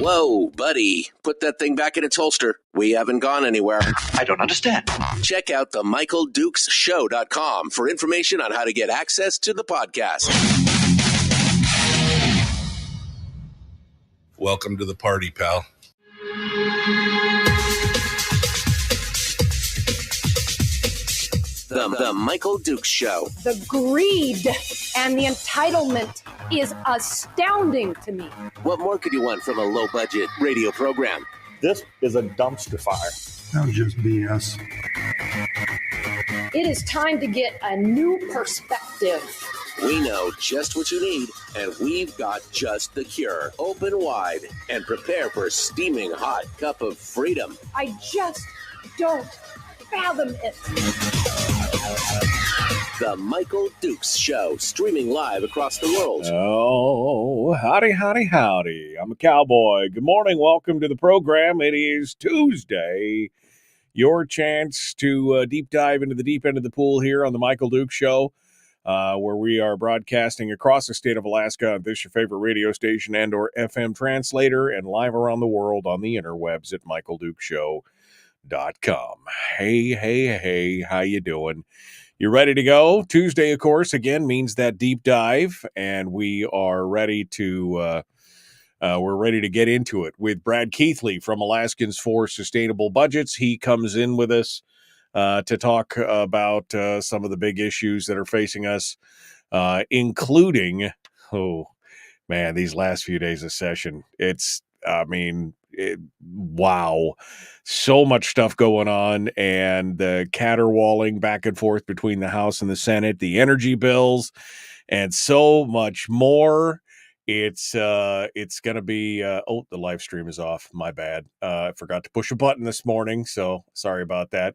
Whoa, buddy. Put that thing back in its holster. We haven't gone anywhere. I don't understand. Check out the MichaelDukesShow.com for information on how to get access to the podcast. Welcome to the party, pal. The Michael Dukes Show. The greed and the entitlement is astounding to me. What more could you want from a low-budget radio program? This is a dumpster fire. That was just BS. It is time to get a new perspective. We know just what you need, and we've got just the cure. Open wide and prepare for a steaming hot cup of freedom. I just don't fathom it. The Michael Dukes Show, streaming live across the world. Oh, howdy, howdy, howdy. I'm a cowboy. Good morning. Welcome to the program. It is Tuesday. Your chance to deep dive into the deep end of the pool here on the Michael Dukes Show, where we are broadcasting across the state of Alaska on this your favorite radio station and or FM translator, and live around the world on the interwebs at michaeldukeshow.com. Hey, how you doing? You ready to go? Tuesday, of course, again means that deep dive, and we are ready to get into it with Brad Keithley from Alaskans for Sustainable Budgets. He comes in with us to talk about some of the big issues that are facing us, including, these last few days of session. Wow, so much stuff going on, and the caterwauling back and forth between the House and the Senate, the energy bills, and so much more. It's going to be, the live stream is off. My bad. I forgot to push a button this morning, so sorry about that.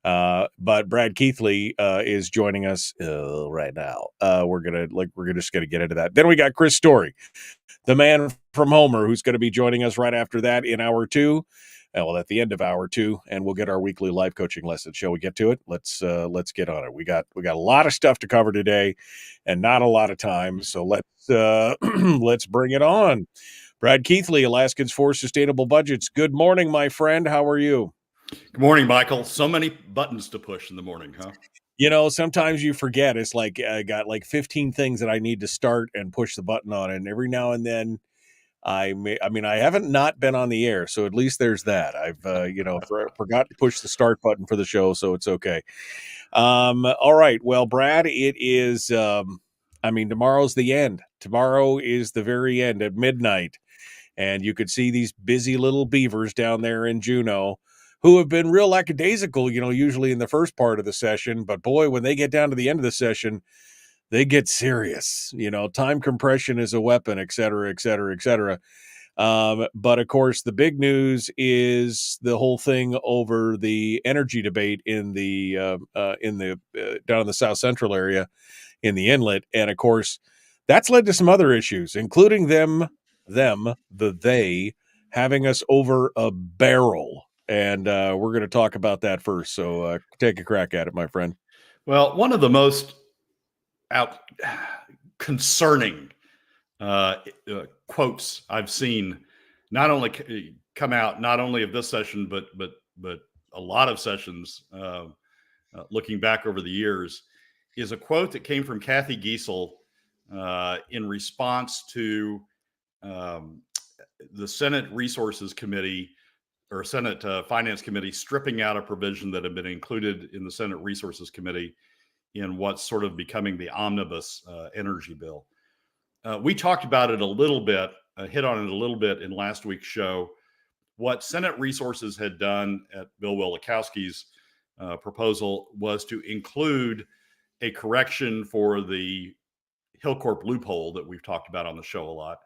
But Brad Keithley is joining us right now. We're just gonna get into that. Then we got Chris Story, the man from Homer, who's going to be joining us right after that in hour two. At the end of hour two, and we'll get our weekly life coaching lesson. Shall we get to it? Let's get on it. We got a lot of stuff to cover today, and not a lot of time. So let's bring it on. Brad Keithley, Alaskans for Sustainable Budgets. Good morning, my friend. How are you? Good morning, Michael. So many buttons to push in the morning, huh? You know, sometimes you forget. It's like I got like 15 things that I need to start and push the button on, and every now and then I haven't not been on the air, so at least there's that. I've forgot to push the start button for the show, so it's okay. All right. Well, Brad, it is tomorrow's the end. Tomorrow is the very end at midnight, and you could see these busy little beavers down there in Juneau who have been real lackadaisical, usually in the first part of the session, but boy, when they get down to the end of the session, they get serious. Time compression is a weapon, et cetera, et cetera, et cetera. But of course, the big news is the whole thing over the energy debate in the down in the South Central area in the inlet, and of course, that's led to some other issues, including they having us over a barrel, and we're going to talk about that first. So take a crack at it, my friend. Well, one of the most concerning quotes I've seen not only come out not only of this session but a lot of sessions looking back over the years is a quote that came from Kathy Giesel in response to the Senate Resources Committee or Senate Finance Committee stripping out a provision that had been included in the Senate Resources Committee in what's sort of becoming the omnibus energy bill. We talked about it a little bit, hit on it a little bit in last week's show. What Senate Resources had done at Bill Wielechowski's proposal was to include a correction for the Hillcorp loophole that we've talked about on the show a lot.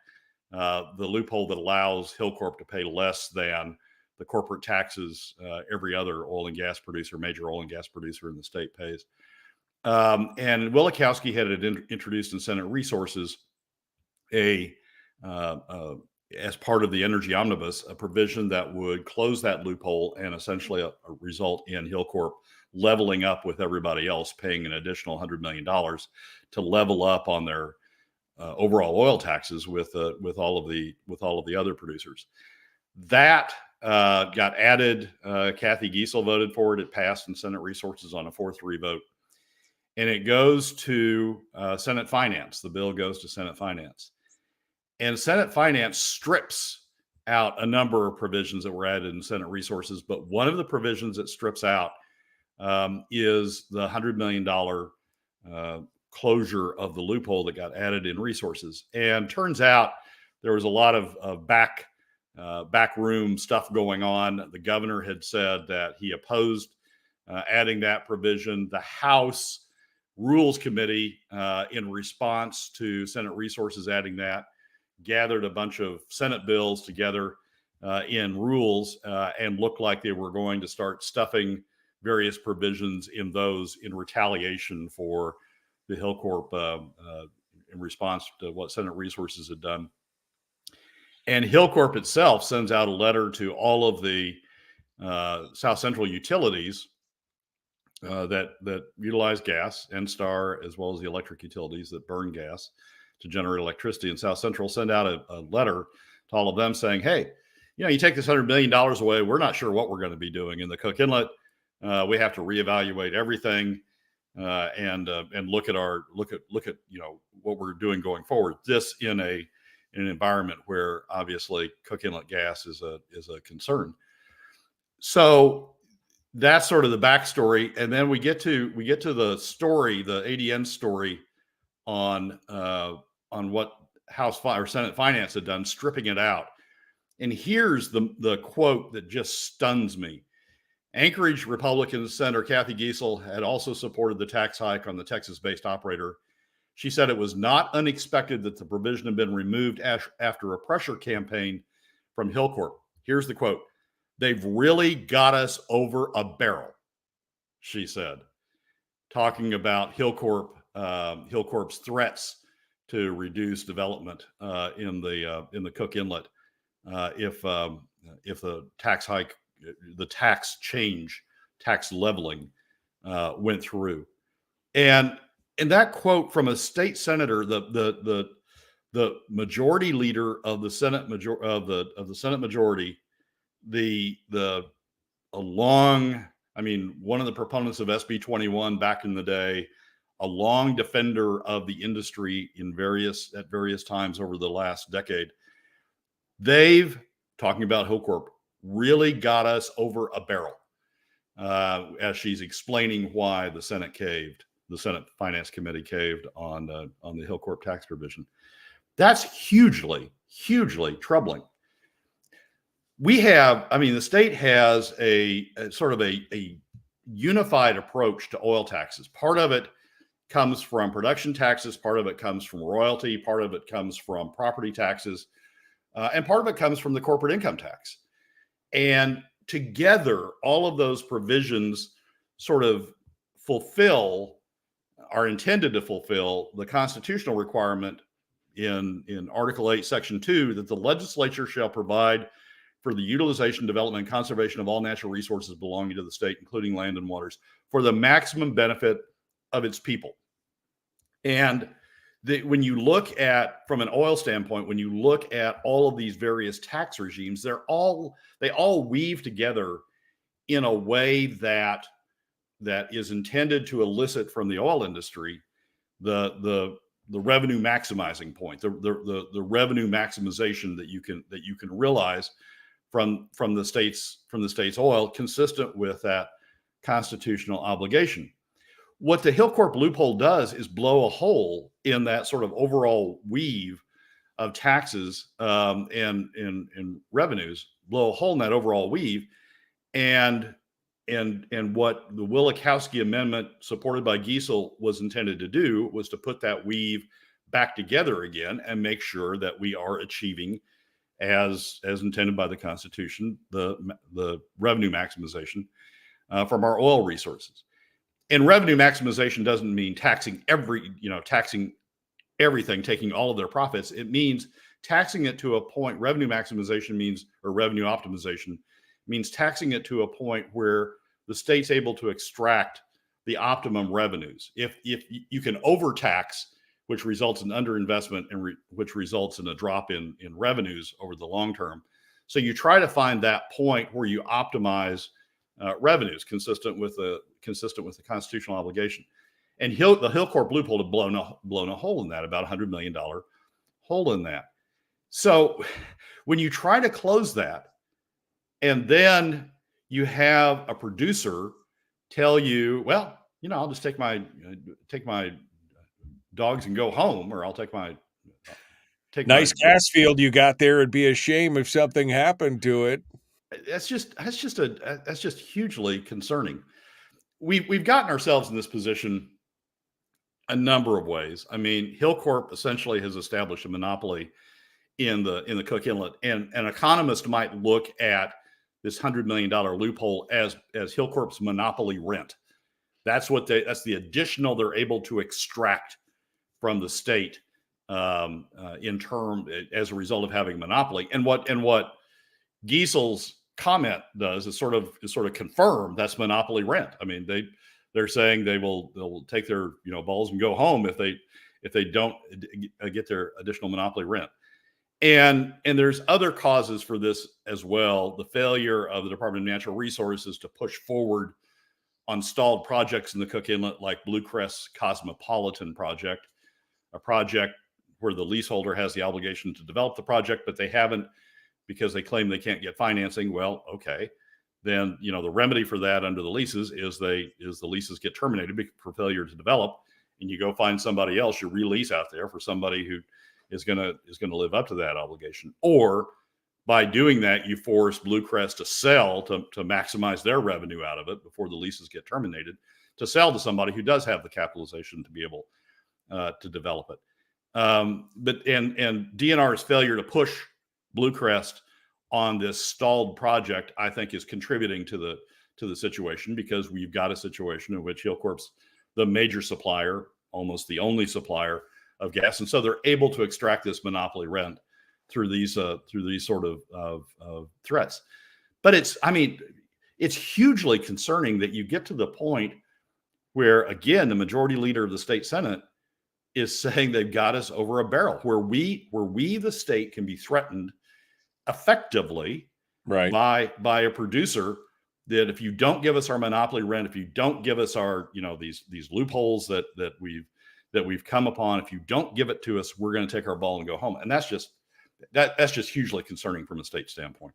The loophole that allows Hillcorp to pay less than the corporate taxes every other major oil and gas producer in the state pays. And Wielechowski had introduced in Senate Resources as part of the energy omnibus, a provision that would close that loophole and essentially result in Hillcorp leveling up with everybody else, paying an additional $100 million to level up on their overall oil taxes with all of the other producers. That got added. Kathy Giessel voted for it. It passed in Senate Resources on a 4-3 vote. And it goes to Senate Finance. The bill goes to Senate Finance. And Senate Finance strips out a number of provisions that were added in Senate Resources. But one of the provisions that strips out is the $100 million closure of the loophole that got added in Resources. And turns out there was a lot of backroom stuff going on. The governor had said that he opposed adding that provision. The House Rules Committee, in response to Senate Resources adding that, gathered a bunch of Senate bills together in rules and looked like they were going to start stuffing various provisions in those in retaliation for the Hillcorp in response to what Senate Resources had done. And Hillcorp itself sends out a letter to all of the South Central utilities that utilize gas, NSTAR, as well as the electric utilities that burn gas to generate electricity. And South Central send out a letter to all of them saying, hey, you take this $100 million away, we're not sure what we're going to be doing in the Cook Inlet. We have to reevaluate everything and look at what we're doing going forward. This in an environment where obviously Cook Inlet gas is a concern. So that's sort of the backstory, and then we get to the story, the ADN story on what House or Senate Finance had done, stripping it out. And here's the quote that just stuns me. Anchorage Republican Senator Kathy Giessel had also supported the tax hike on the Texas-based operator. She said it was not unexpected that the provision had been removed after a pressure campaign from Hillcorp. Here's the quote. They've really got us over a barrel, she said, talking about Hillcorp's threats to reduce development in the Cook Inlet if the tax hike, the tax leveling went through. And that quote from a state senator, the majority leader of the Senate Senate majority, one of the proponents of SB 21 back in the day, a long defender of the industry at various times over the last decade. They've, talking about Hillcorp, really got us over a barrel as she's explaining why the Senate Finance Committee caved on the Hillcorp tax provision. That's hugely, hugely troubling. The state has a sort of a unified approach to oil taxes. Part of it comes from production taxes, part of it comes from royalty, part of it comes from property taxes, and part of it comes from the corporate income tax. And together, all of those provisions sort of are intended to fulfill the constitutional requirement in Article 8, Section 2, that the legislature shall provide for the utilization, development, and conservation of all natural resources belonging to the state, including land and waters, for the maximum benefit of its people. And when you look at, from an oil standpoint, when you look at all of these various tax regimes, they all weave together in a way that is intended to elicit from the oil industry the revenue maximizing point, the revenue maximization that you can realize from the state's oil, consistent with that constitutional obligation. What the Hillcorp loophole does is blow a hole in that sort of overall weave of taxes and revenues, blow a hole in that overall weave. And what the Wielechowski amendment supported by Giessel was intended to do was to put that weave back together again and make sure that we are achieving, as intended by the Constitution, the revenue maximization from our oil resources. And revenue maximization doesn't mean taxing everything, taking all of their profits. It means taxing it to a point. Revenue maximization means, or revenue optimization means taxing it to a point where the state's able to extract the optimum revenues. If you can overtax which results in underinvestment and which results in a drop in revenues over the long term. So you try to find that point where you optimize revenues consistent with the constitutional obligation. And the Hillcorp loophole had blown a hole in that, about $100 million hole in that. So when you try to close that, and then you have a producer tell you, well, I'll just take my dogs and go home, or I'll take nice gas field you got there. It'd be a shame if something happened to it. That's just hugely concerning. We've gotten ourselves in this position a number of ways. I mean, Hillcorp essentially has established a monopoly in the Cook Inlet, and an economist might look at this $100 million loophole as Hillcorp's monopoly rent. That's the additional they're able to extract from the state as a result of having a monopoly. And what Giesel's comment does is sort of confirm that's monopoly rent. I mean, they're saying they'll take their balls and go home if they don't get their additional monopoly rent. And there's other causes for this as well. The failure of the Department of Natural Resources to push forward on stalled projects in the Cook Inlet, like Blue Crest's Cosmopolitan project, a project where the leaseholder has the obligation to develop the project, but they haven't because they claim they can't get financing. Well, okay, then the remedy for that under the leases is the leases get terminated for failure to develop, and you go find somebody else. You release out there for somebody who is going to live up to that obligation. Or by doing that, you force Blue Crest to sell to maximize their revenue out of it before the leases get terminated, to sell to somebody who does have the capitalization to be able to develop it. But DNR's failure to push Blue Crest on this stalled project, I think, is contributing to the situation, because we've got a situation in which Hillcorp's the major supplier, almost the only supplier of gas, and so they're able to extract this monopoly rent through these sort of threats. But it's hugely concerning that you get to the point where, again, the majority leader of the state Senate is saying they've got us over a barrel, where we the state can be threatened effectively, right, by a producer, that if you don't give us our monopoly rent, if you don't give us our these loopholes that we've come upon, if you don't give it to us, we're going to take our ball and go home. And that's just hugely concerning from a state standpoint.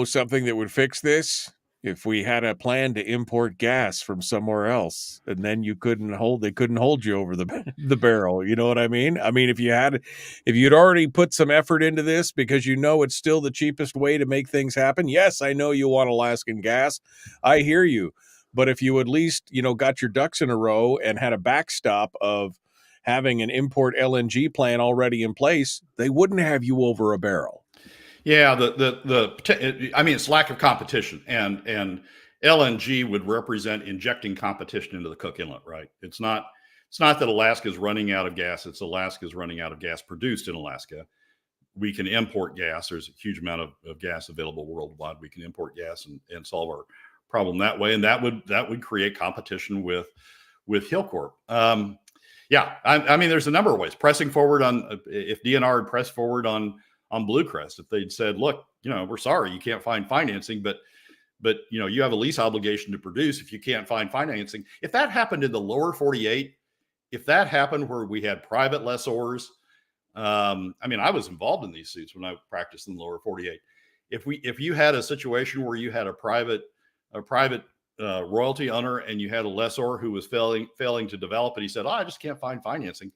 Something that would fix this, if we had a plan to import gas from somewhere else, and then they couldn't hold you over the barrel. You know what I mean? I mean, if you'd already put some effort into this, because it's still the cheapest way to make things happen. Yes, I know you want Alaskan gas. I hear you. But if you at least, got your ducks in a row and had a backstop of having an import LNG plan already in place, they wouldn't have you over a barrel. Yeah, it's lack of competition, and LNG would represent injecting competition into the Cook Inlet, right? It's not that Alaska is running out of gas; it's Alaska is running out of gas produced in Alaska. We can import gas. There's a huge amount of gas available worldwide. We can import gas and solve our problem that way, and that would create competition with Hillcorp. There's a number of ways. Pressing forward if DNR had pressed forward on Blue Crest, if they'd said, look, we're sorry you can't find financing, but you have a lease obligation to produce. If you can't find financing, if that happened in the lower 48, if that happened where we had private lessors, I was involved in these suits when I practiced in the lower 48. If you had a situation where you had a private royalty owner and you had a lessor who was failing to develop, and he said, I just can't find financing.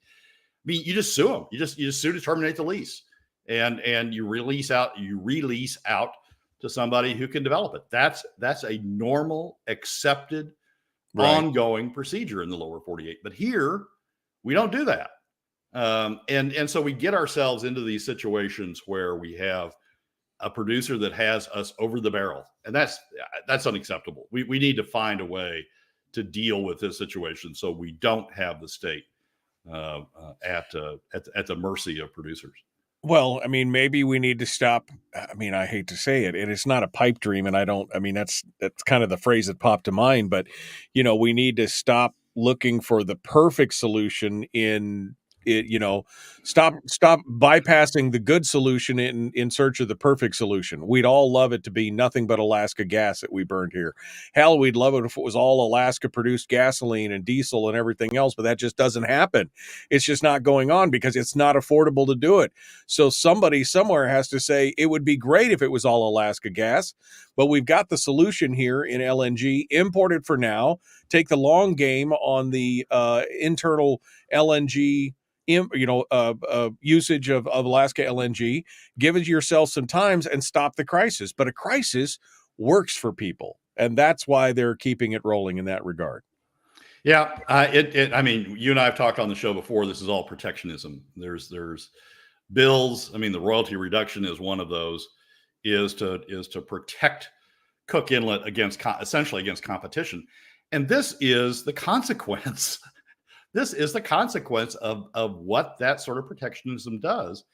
You just sue him. You just sue to terminate the lease, and you release out to somebody who can develop it. That's a normal, accepted, ongoing procedure in the lower 48. But here we don't do that. And so we get ourselves into these situations where we have a producer that has us over the barrel, and that's unacceptable. We need to find a way to deal with this situation so we don't have the state at the mercy of producers. Well, maybe we need to stop. I hate to say it, and it's not a pipe dream, and that's kind of the phrase that popped to mind. But we need to stop looking for the perfect solution in stop bypassing the good solution in search of the perfect solution. We'd all love it to be nothing but Alaska gas that we burned here. Hell, we'd love it if it was all Alaska produced gasoline and diesel and everything else, but that just doesn't happen. It's just not going on because it's not affordable to do it. So somebody somewhere has to say it would be great if it was all Alaska gas, but we've got the solution here in LNG, imported for now. Take the long game on the internal LNG usage of Alaska LNG. Give yourself some times and stop the crisis. But a crisis works for people, and that's why they're keeping it rolling in that regard. Yeah, I mean, you and I have talked on the show before. This is all protectionism. There's bills. I mean, the royalty reduction is one of those. Is to protect Cook Inlet essentially against competition, and this is the consequence. This is the consequence of what that sort of protectionism does.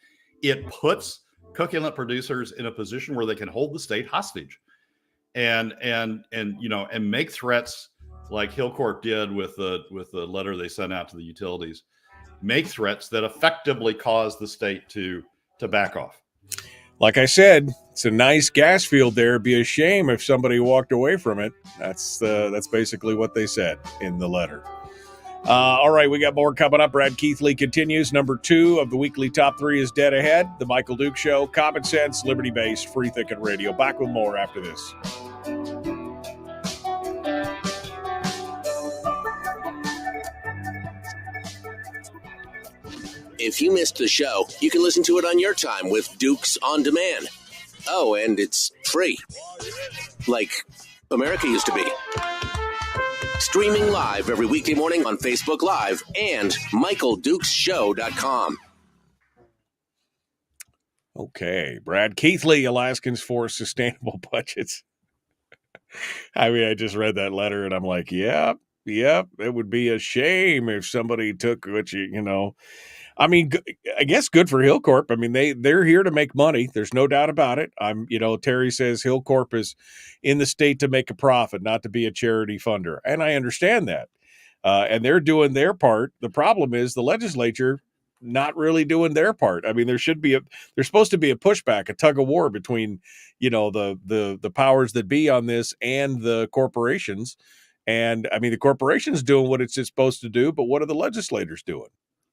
It puts Cook Inlet producers in a position where they can hold the state hostage, and make threats like Hillcorp did with the letter they sent out to the utilities. Make threats that effectively cause the state to back off. Like I said, it's a nice gas field there. It'd be a shame if somebody walked away from it. That's basically what they said in the letter. All right, we got more coming up. Brad Keithley continues. Number 2 of the weekly top 3 is dead ahead. The Michael Duke Show, common sense, liberty-based, free thinking radio. Back with more after this. If you missed the show, you can listen to it on your time with Dukes On Demand. Oh, and it's free. Like America used to be. Streaming live every weekday morning on Facebook Live and MichaelDukesShow.com. Okay, Brad Keithley, Alaskans for Sustainable Budgets. I mean, I just read that letter and I'm like, yep, it would be a shame if somebody took what I mean, I guess good for Hillcorp. I mean, they're here to make money. There's no doubt about it. Terry says Hillcorp is in the state to make a profit, not to be a charity funder. And I understand that. And they're doing their part. The problem is the legislature not really doing their part. I mean, there's supposed to be a pushback, a tug of war between, the powers that be on this and the corporations. And I mean, the corporation's doing what it's supposed to do, but what are the legislators doing?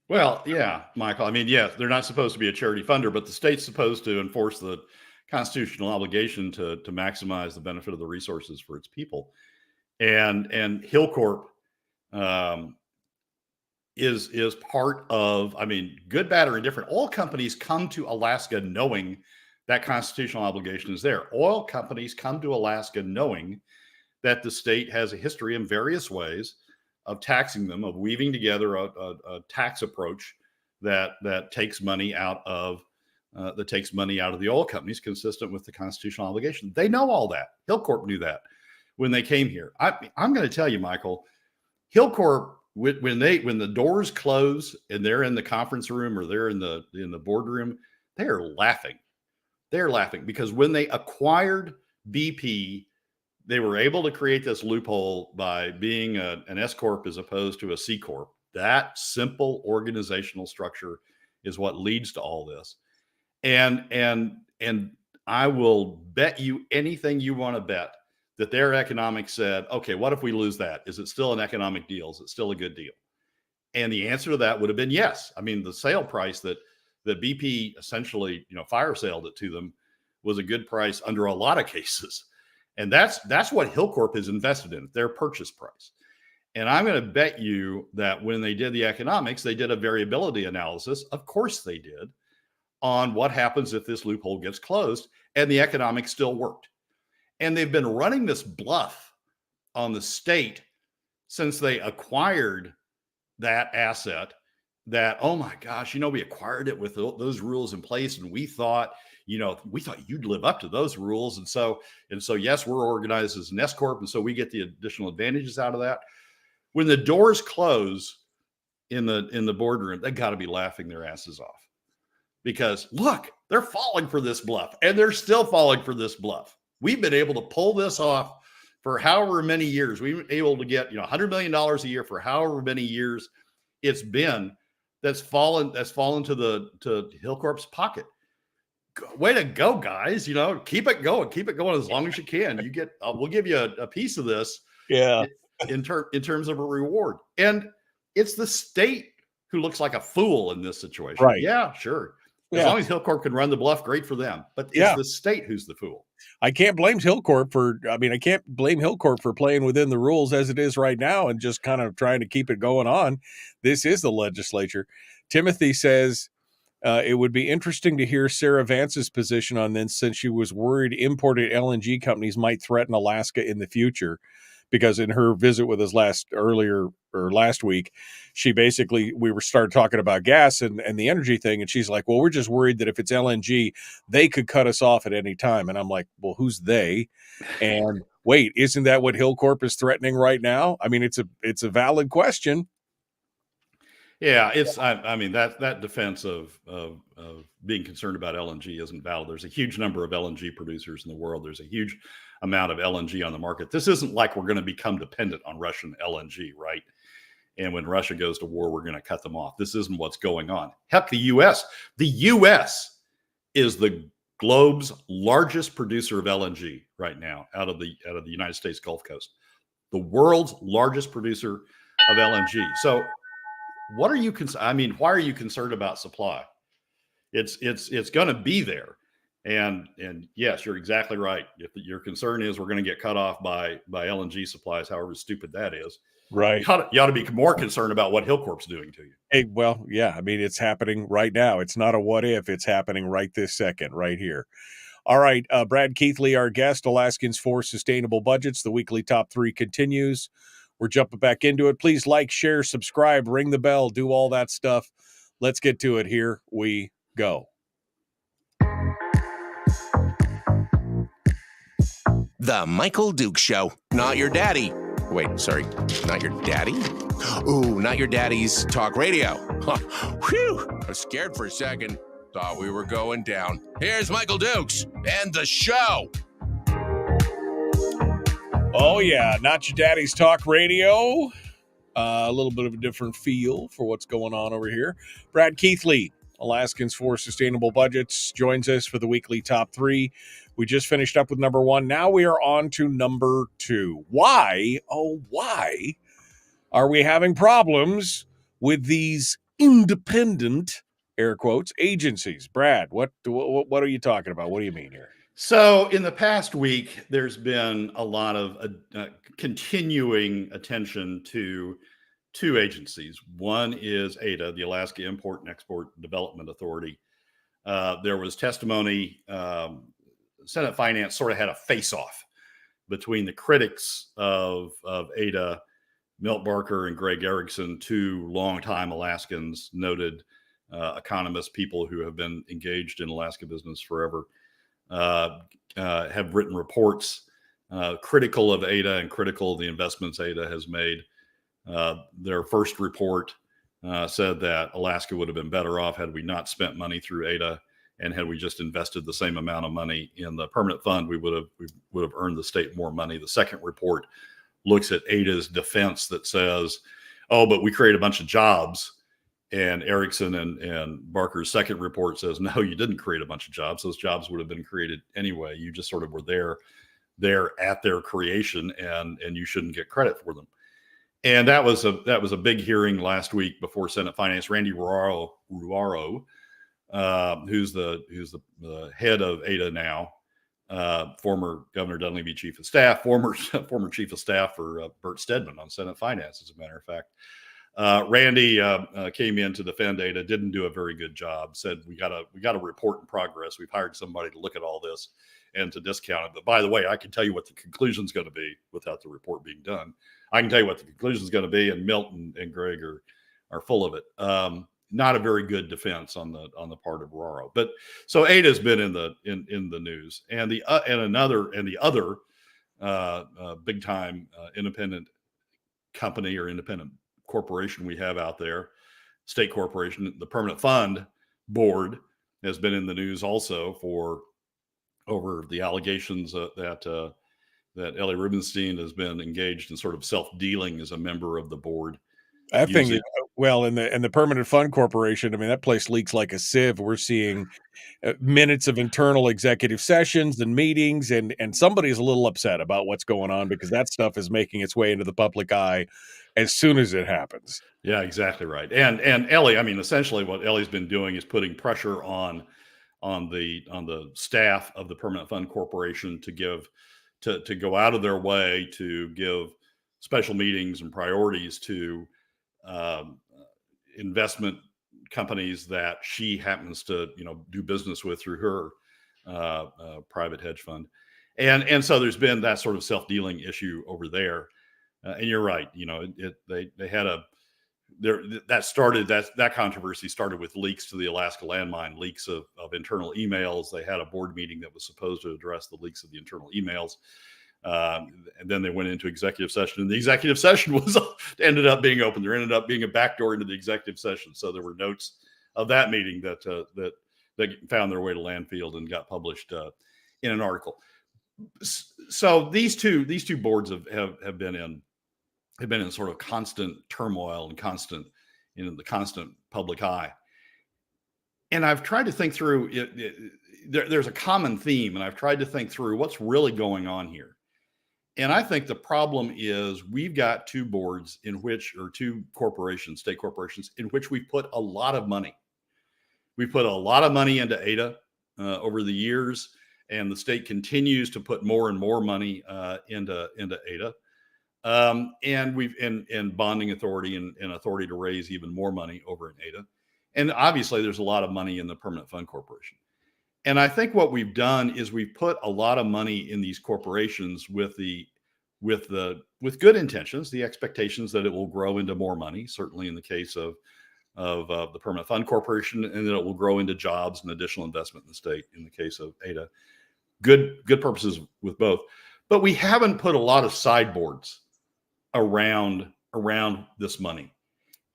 Well, yeah, Michael. I mean, yes, they're not supposed to be a charity funder, but the state's supposed to enforce the constitutional obligation to maximize the benefit of the resources for its people. And Hillcorp is part of, I mean, good, bad, or indifferent. Oil companies come to Alaska knowing that constitutional obligation is there. Oil companies come to Alaska knowing that the state has a history in various ways of taxing them, of weaving together a tax approach that takes money out of the oil companies, consistent with the constitutional obligation. They know all that. Hillcorp knew that when they came here. I'm going to tell you, Michael, Hillcorp, when the doors close and they're in the conference room or they're in the boardroom, they are laughing. They're laughing because when they acquired BP, they were able to create this loophole by being an S Corp as opposed to a C Corp. That simple organizational structure is what leads to all this. And I will bet you anything you want to bet that their economics said, okay, what if we lose that? Is it still an economic deal? Is it still a good deal? And the answer to that would have been yes. I mean, the sale price that BP essentially, fire sailed it to them was a good price under a lot of cases. And that's what Hillcorp is invested in, their purchase price. And I'm going to bet you that when they did the economics, they did a variability analysis. Of course they did, on what happens if this loophole gets closed, and the economics still worked. And they've been running this bluff on the state since they acquired that asset that, oh my gosh, we acquired it with those rules in place. And we thought you'd live up to those rules. And so, yes, we're organized as an S Corp. And so we get the additional advantages out of that. When the doors close in the boardroom, they got to be laughing their asses off because look, they're falling for this bluff and they're still falling for this bluff. We've been able to pull this off for however many years. We've been able to get, $100 million a year for however many years it's been. that's fallen to Hilcorp's pocket. Way to go, guys. Keep it going as long as you can. You get, we'll give you a piece of this. Yeah. In terms of a reward. And it's the state who looks like a fool in this situation. Right. Yeah, sure. As long as Hilcorp can run the bluff, great for them. But it's the state who's the fool. I can't blame Hilcorp for playing within the rules as it is right now and just kind of trying to keep it going on. This is the legislature. Timothy says, it would be interesting to hear Sarah Vance's position on this, since she was worried imported LNG companies might threaten Alaska in the future. Because in her visit with us last week, she basically, started talking about gas and the energy thing. And she's like, well, we're just worried that if it's LNG, they could cut us off at any time. And I'm like, well, who's they? And wait, isn't that what Hilcorp is threatening right now? I mean, it's a valid question. Yeah, that defense of being concerned about LNG isn't valid. There's a huge number of LNG producers in the world. There's a huge amount of LNG on the market. This isn't like we're going to become dependent on Russian LNG, right? And when Russia goes to war, we're going to cut them off. This isn't what's going on. Heck, the U.S. is the globe's largest producer of LNG right now out of the United States Gulf Coast. The world's largest producer of LNG. So what are you why are you concerned about supply? It's going to be there. And yes, you're exactly right. If your concern is we're going to get cut off by LNG supplies, however stupid that is, right? You ought to be more concerned about what Hilcorp's doing to you. Hey, well, yeah, I mean, it's happening right now. It's not a what if, it's happening right this second, right here. All right, Brad Keithley, our guest, Alaskans for Sustainable Budgets. The weekly top 3 continues. We're jumping back into it. Please like, share, subscribe, ring the bell, do all that stuff. Let's get to it. Here we go. The Michael Duke Show. Not your daddy. Wait, sorry. Not your daddy? Ooh, not your daddy's talk radio. Huh. Whew. I was scared for a second. Thought we were going down. Here's Michael Dukes and the show. Oh, yeah. Not your daddy's talk radio. A little bit of a different feel for what's going on over here. Brad Keithley, Alaskans for Sustainable Budgets, joins us for the weekly top 3. We just finished up with number 1. Now we are on to number 2. Why are we having problems with these independent, air quotes, agencies? Brad, what are you talking about? What do you mean here? So in the past week, there's been a lot of continuing attention to 2 agencies. One is ADA, the Alaska Import and Export Development Authority. There was testimony. Senate Finance sort of had a face-off between the critics of ADA, Milt Barker and Greg Erickson, 2 longtime Alaskans, noted economists, people who have been engaged in Alaska business forever, have written reports critical of ADA and critical of the investments ADA has made. Their first report said that Alaska would have been better off had we not spent money through ADA, and had we just invested the same amount of money in the permanent fund, we would have earned the state more money. The second report looks at ADA's defense that says, oh, but we create a bunch of jobs. And Erickson and Barker's second report says, no, you didn't create a bunch of jobs. Those jobs would have been created anyway. You just sort of were there at their creation, and you shouldn't get credit for them. And that was a big hearing last week before Senate Finance. Randy Ruaro, who's the head of ADA now, former Governor Dunleavy chief of staff, former chief of staff for Bert Stedman on Senate Finance, as a matter of fact. Randy came in to defend ADA, didn't do a very good job, said we got a report in progress. We've hired somebody to look at all this and to discount it. But by the way, I can tell you what the conclusion is going to be without the report being done. I can tell you what the conclusion is going to be, and Milton and Greg are full of it. Not a very good defense on the part of Ruaro. But so ADA's been in the news, and the other big time independent company or independent corporation we have out there, state corporation, the Permanent Fund Board, has been in the news also for over the allegations that Ellie Rubenstein has been engaged in sort of self-dealing as a member of the board. That thing, Well, and the Permanent Fund Corporation, I mean, that place leaks like a sieve. We're seeing minutes of internal executive sessions and meetings, and somebody's a little upset about what's going on because that stuff is making its way into the public eye as soon as it happens. Yeah, exactly right. And Ellie, I mean, essentially what Ellie's been doing is putting pressure on the staff of the Permanent Fund Corporation to go out of their way to give special meetings and priorities to um, investment companies that she happens to do business with through her private hedge fund, and so there's been that sort of self-dealing issue over there. And you're right, they had that controversy started with leaks to the Alaska landmine, leaks of internal emails. They had a board meeting that was supposed to address the leaks of the internal emails. And then they went into executive session, and the executive session ended up being open. There ended up being a backdoor into the executive session. So there were notes of that meeting that found their way to Landfield and got published in an article. So these two boards have been in sort of constant turmoil and constant, the constant public eye. And I've tried to think through it. There's a common theme, and I've tried to think through what's really going on here. And I think the problem is we've got two boards or two corporations, state corporations, in which we put a lot of money. We put a lot of money into ADA over the years, and the state continues to put more and more money into ADA. And we've in bonding authority and authority to raise even more money over in ADA. And obviously there's a lot of money in the Permanent Fund Corporation. And I think what we've done is we've put a lot of money in these corporations with good intentions, the expectations that it will grow into more money, certainly in the case of the Permanent Fund Corporation, and that it will grow into jobs and additional investment in the state in the case of ADA. Good purposes with both. But we haven't put a lot of sideboards around this money.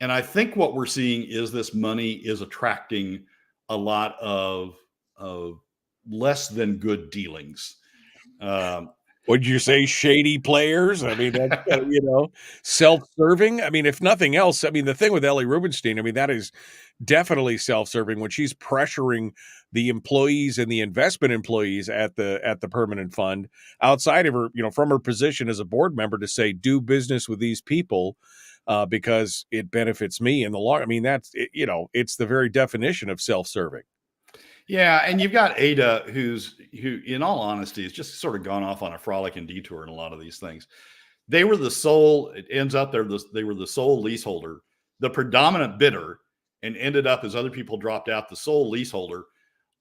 And I think what we're seeing is this money is attracting a lot of less than good dealings. Would you say shady players? I mean, that's, self-serving. I mean, if nothing else, I mean, the thing with Ellie Rubenstein, I mean, that is definitely self-serving when she's pressuring the employees and the investment employees at the permanent fund outside of her, from her position as a board member to say, do business with these people because it benefits me in the long. I mean, that's, it's the very definition of self-serving. Yeah, and you've got ADA, who, in all honesty, has just sort of gone off on a frolic and detour in a lot of these things. They were the sole. It ends up there. They were the sole leaseholder, the predominant bidder, and ended up, as other people dropped out, the sole leaseholder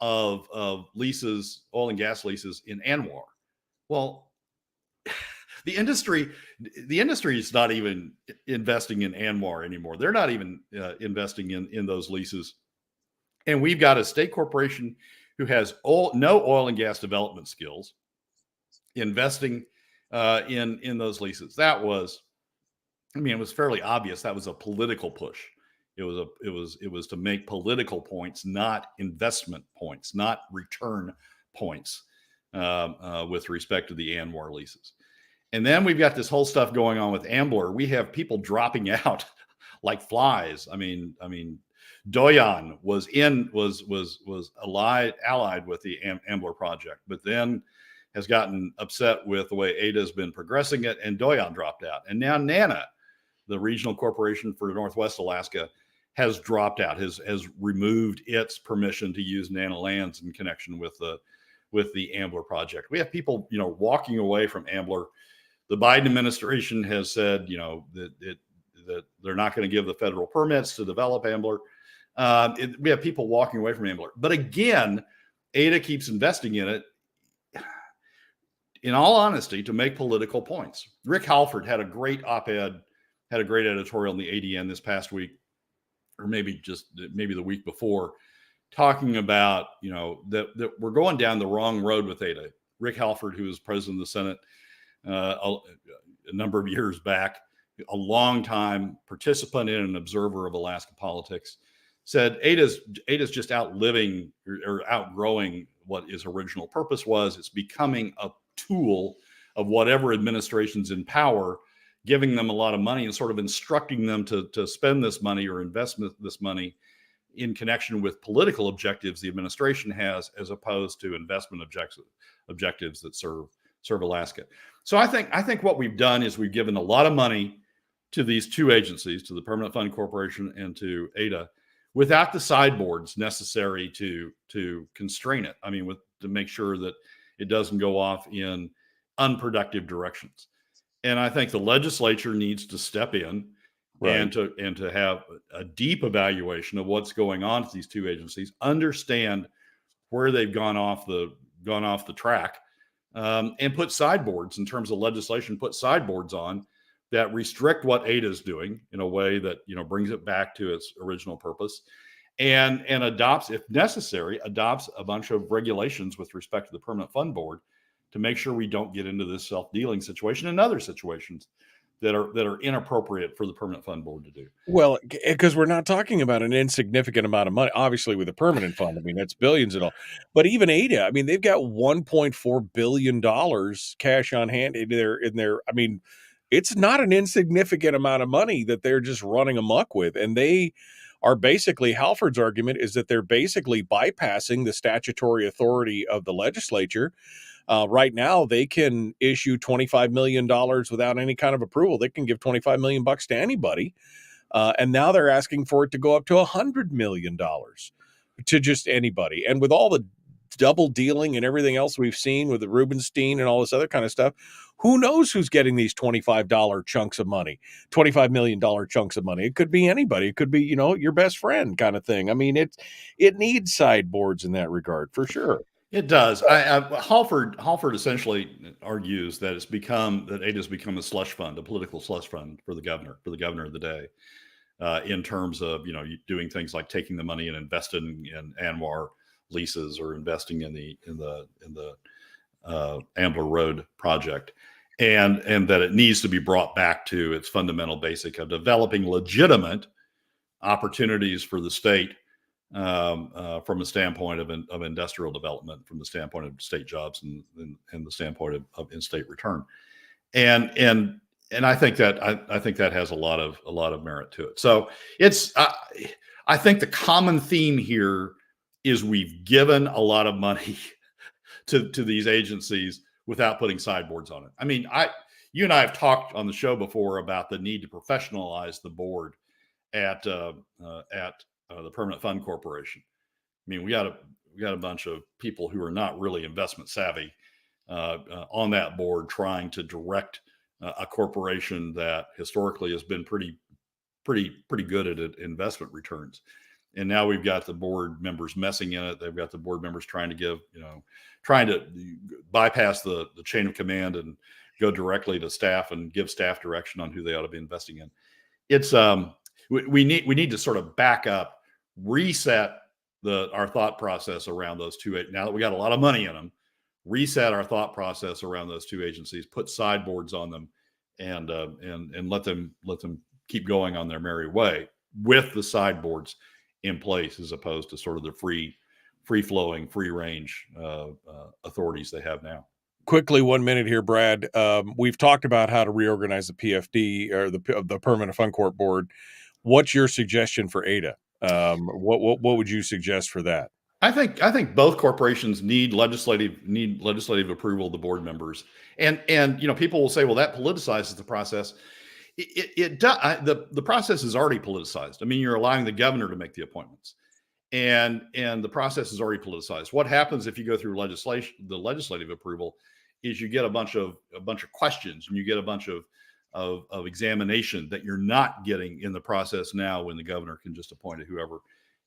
of leases, oil and gas leases in ANWR. Well, the industry is not even investing in ANWR anymore. They're not even investing in those leases. And we've got a state corporation who has no oil and gas development skills investing in those leases. That was, it was fairly obvious. That was a political push. It was to make political points, not investment points, not return points with respect to the ANWR leases. And then we've got this whole stuff going on with Ambler. We have people dropping out like flies. I mean, Doyon was allied with the Ambler project, but then has gotten upset with the way ADA has been progressing it, and Doyon dropped out. And now NANA, the regional corporation for Northwest Alaska, has dropped out, has removed its permission to use NANA lands in connection with the Ambler project. We have people, walking away from Ambler. The Biden administration has said, that they're not going to give the federal permits to develop Ambler. We have people walking away from Ambler. But again, ADA keeps investing in it, in all honesty, to make political points. Rick Halford had a great op-ed, had a great editorial in the ADN this past week, or maybe the week before, talking about, that we're going down the wrong road with ADA. Rick Halford, who was president of the Senate a number of years back, a long-time participant in and observer of Alaska politics, said ADA's just outliving or outgrowing what its original purpose was. It's becoming a tool of whatever administration's in power giving them a lot of money and sort of instructing them to spend this money or invest this money in connection with political objectives the administration has, as opposed to investment objectives that serve Alaska. So I think what we've done is we've given a lot of money to these two agencies, to the Permanent Fund Corporation and to ADA, without the sideboards necessary to constrain it. I mean, to make sure that it doesn't go off in unproductive directions. And I think the legislature needs to step in and to have a deep evaluation of what's going on with these two agencies, understand where they've gone off the track, and put sideboards in terms of legislation, put sideboards on that restrict what ADA is doing in a way that, brings it back to its original purpose, and adopts, if necessary, a bunch of regulations with respect to the Permanent Fund Board to make sure we don't get into this self-dealing situation and other situations that are inappropriate for the Permanent Fund Board to do. Well, because we're not talking about an insignificant amount of money, obviously, with a permanent fund. I mean, that's billions and all. But even ADA, I mean, they've got $1.4 billion cash on hand in their. I mean, it's not an insignificant amount of money that they're just running amok with. And they are basically, Halford's argument is that they're basically bypassing the statutory authority of the legislature. Right now, they can issue $25 million without any kind of approval. They can give $25 million to anybody. And now they're asking for it to go up to $100 million to just anybody. And with all the double dealing and everything else we've seen with the Rubenstein and all this other kind of stuff, who knows who's getting these $25 chunks of money, $25 million chunks of money. It could be anybody. It could be, your best friend kind of thing. I mean, it needs sideboards in that regard for sure. It does. Halford essentially argues that ADA has become a slush fund, a political slush fund for the governor of the day, in terms of doing things like taking the money and investing in Anwar leases or investing in the Ambler Road project, and that it needs to be brought back to its fundamental basic of developing legitimate opportunities for the state. From a standpoint of industrial development, from the standpoint of state jobs and the standpoint of in-state return, and I think that has a lot of merit to it. So I think the common theme here is we've given a lot of money to these agencies without putting sideboards on it. I mean, you and I have talked on the show before about the need to professionalize the board at the Permanent Fund Corporation. I mean, we got a bunch of people who are not really investment savvy on that board, trying to direct a corporation that historically has been pretty good at investment returns. And now we've got the board members messing in it. They've got the board members trying to bypass the chain of command and go directly to staff and give staff direction on who they ought to be investing in. It's we need to sort of back up, reset our thought process around those two. Now that we got a lot of money in them, reset our thought process around those two agencies, put sideboards on them, and let them keep going on their merry way with the sideboards in place, as opposed to sort of the free flowing, free range authorities they have now. Quickly, 1 minute here, Brad. We've talked about how to reorganize the PFD or the Permanent Fund Corp Board. What's your suggestion for ADA? What would you suggest for that? I think both corporations need legislative approval of the board members, and people will say, well, that politicizes the process. It does. The process is already politicized. I mean, you're allowing the governor to make the appointments, and the process is already politicized. What happens if you go through the legislative approval is you get a bunch of questions, and you get a bunch of examination that you're not getting in the process now, when the governor can just appoint whoever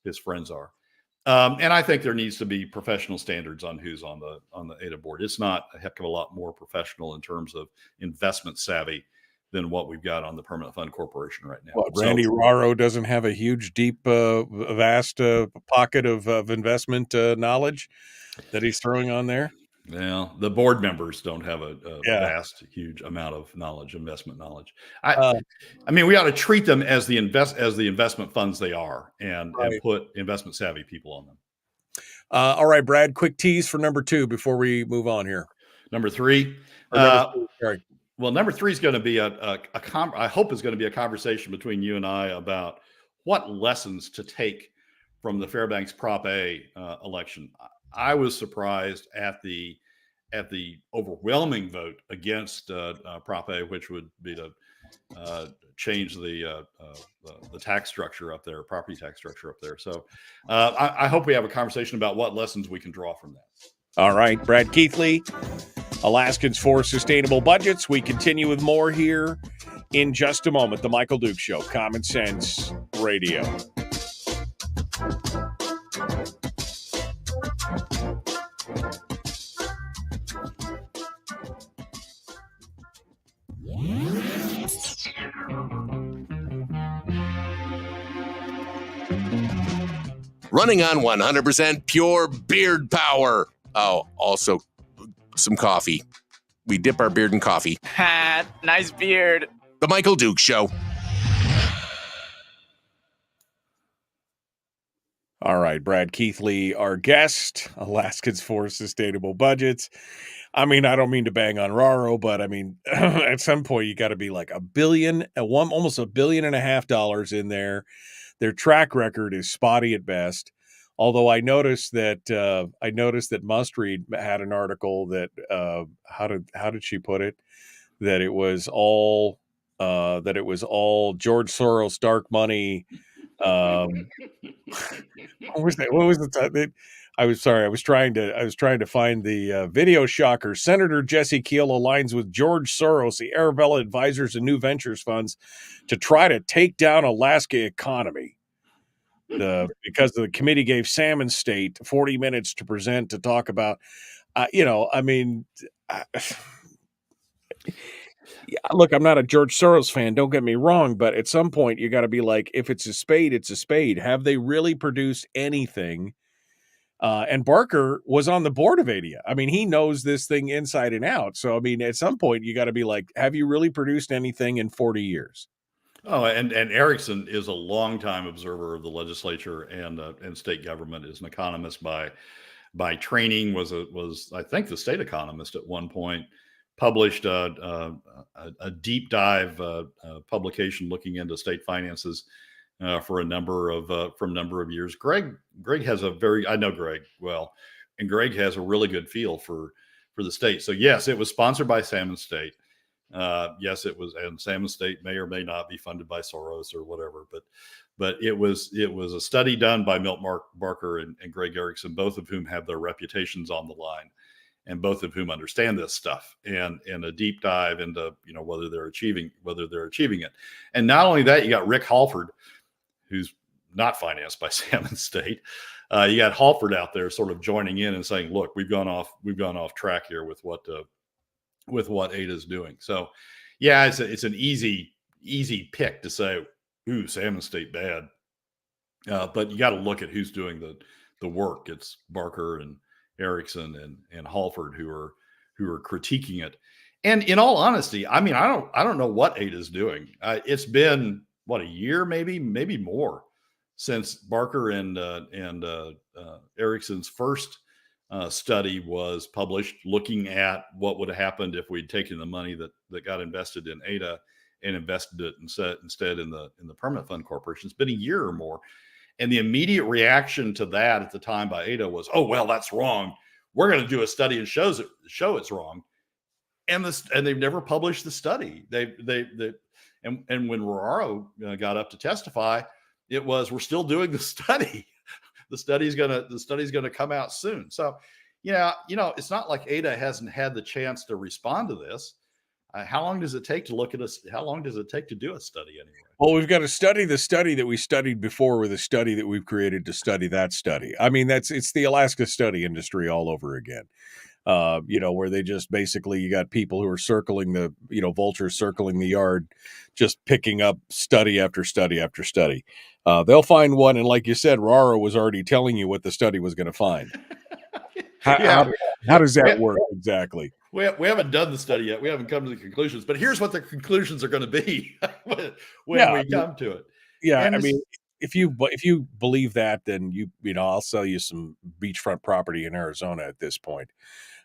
his friends are. And I think there needs to be professional standards on who's on the ADA board. It's not a heck of a lot more professional in terms of investment savvy than what we've got on the Permanent Fund Corporation right now. Randy Raro doesn't have a huge, deep, vast pocket of investment knowledge that he's throwing on there. Well, the board members don't have a vast, huge amount of investment knowledge. I mean, we ought to treat them as the investment funds they are, and put investment savvy people on them. All right, Brad, quick tease for number 2 before we move on here. Number 3. Sorry. Well, number three is going to be I hope is going to be a conversation between you and I about what lessons to take from the Fairbanks Prop A election. I was surprised at the overwhelming vote against Prop A, which would be to change the tax structure up there, property tax structure up there. So I hope we have a conversation about what lessons we can draw from that. All right, Brad Keithley, Alaskans for Sustainable Budgets. We continue with more here in just a moment. The Michael Duke Show, Common Sense Radio. Running on 100% pure beard power. Oh, also some coffee. We dip our beard in coffee. Ha, nice beard. The Michael Duke Show. All right, Brad Keithley, our guest, Alaskans for Sustainable Budgets. I mean, I don't mean to bang on Raro, but I mean, at some point you got to be like almost $1.5 billion in there. Their track record is spotty at best. Although I noticed that Must Read had an article that how did she put it? That it was all George Soros dark money. What was that? What was the time? I was trying to find the video shocker. Senator Jesse Keel aligns with George Soros, the Arabella Advisors and New Ventures funds, to try to take down Alaska economy. Because the committee gave Salmon State 40 minutes to present to talk about, look, I'm not a George Soros fan, don't get me wrong, but at some point you got to be like, if it's a spade, it's a spade. Have they really produced anything? And Barker was on the board of ADIA. I mean, he knows this thing inside and out. So, I mean, at some point you got to be like, have you really produced anything in 40 years? Oh, and Erickson is a longtime observer of the legislature and state government. Is an economist by training. Was I think the state economist at one point. Published a deep dive publication looking into state finances for a number of years. Greg has I know Greg well, and Greg has a really good feel for the state. So yes, it was sponsored by Salmon State. Yes, it was, and Salmon State may or may not be funded by Soros or whatever, but it was a study done by Milt Barker and Greg Erickson, both of whom have their reputations on the line, and both of whom understand this stuff, and a deep dive into whether they're achieving it. And not only that, you got Rick Halford, who's not financed by Salmon State. You got Halford out there sort of joining in and saying, look, we've gone off track here with what ADA is doing. So yeah, it's an easy pick to say, ooh, Salmon State bad. But you got to look at who's doing the work. It's Barker and Erickson and Halford who are critiquing it. And in all honesty, I mean, I don't know what ADA is doing. It's been a year, maybe more, since Barker and Erickson's first study was published, looking at what would have happened if we'd taken the money that got invested in ADA and invested it instead in the Permanent Fund Corporation. It's been a year or more. And the immediate reaction to that at the time by ADA was, oh, well, that's wrong. We're going to do a study and show it's wrong. And they've never published the study. And when Raro got up to testify, it was, we're still doing the study. The study's gonna come out soon. So, it's not like ADA hasn't had the chance to respond to this. How long does it take to look at us? How long does it take to do a study anyway? Well, we've got to study the study that we studied before with a study that we've created to study that study. I mean, it's the Alaska study industry all over again. Where they just basically, you got people who are circling vultures circling the yard, just picking up study after study after study. They'll find one. And like you said, Raro was already telling you what the study was going to find. How does that work exactly? We haven't done the study yet. We haven't come to the conclusions, but here's what the conclusions are going to be when we come to it. Yeah. And I mean, if you believe that, then I'll sell you some beachfront property in Arizona at this point.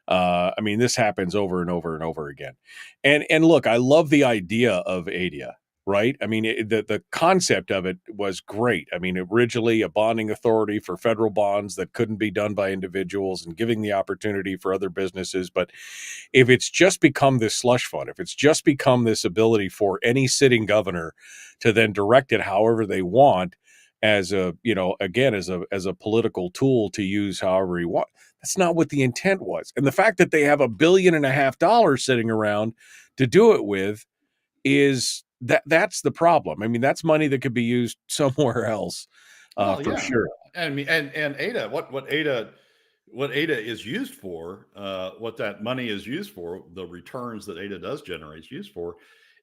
I mean, this happens over and over and over again. And look, I love the idea of ADIA, right? I mean, the concept of it was great. I mean, originally a bonding authority for federal bonds that couldn't be done by individuals and giving the opportunity for other businesses. But if it's just become this slush fund, if it's just become this ability for any sitting governor to then direct it however they want, as a, again, as a political tool to use however you want. That's not what the intent was. And the fact that they have $1.5 billion sitting around to do it with is that's the problem. I mean, that's money that could be used somewhere else, for sure. And ADA, what ADA is used for, what that money is used for, the returns that ADA does generate is used for,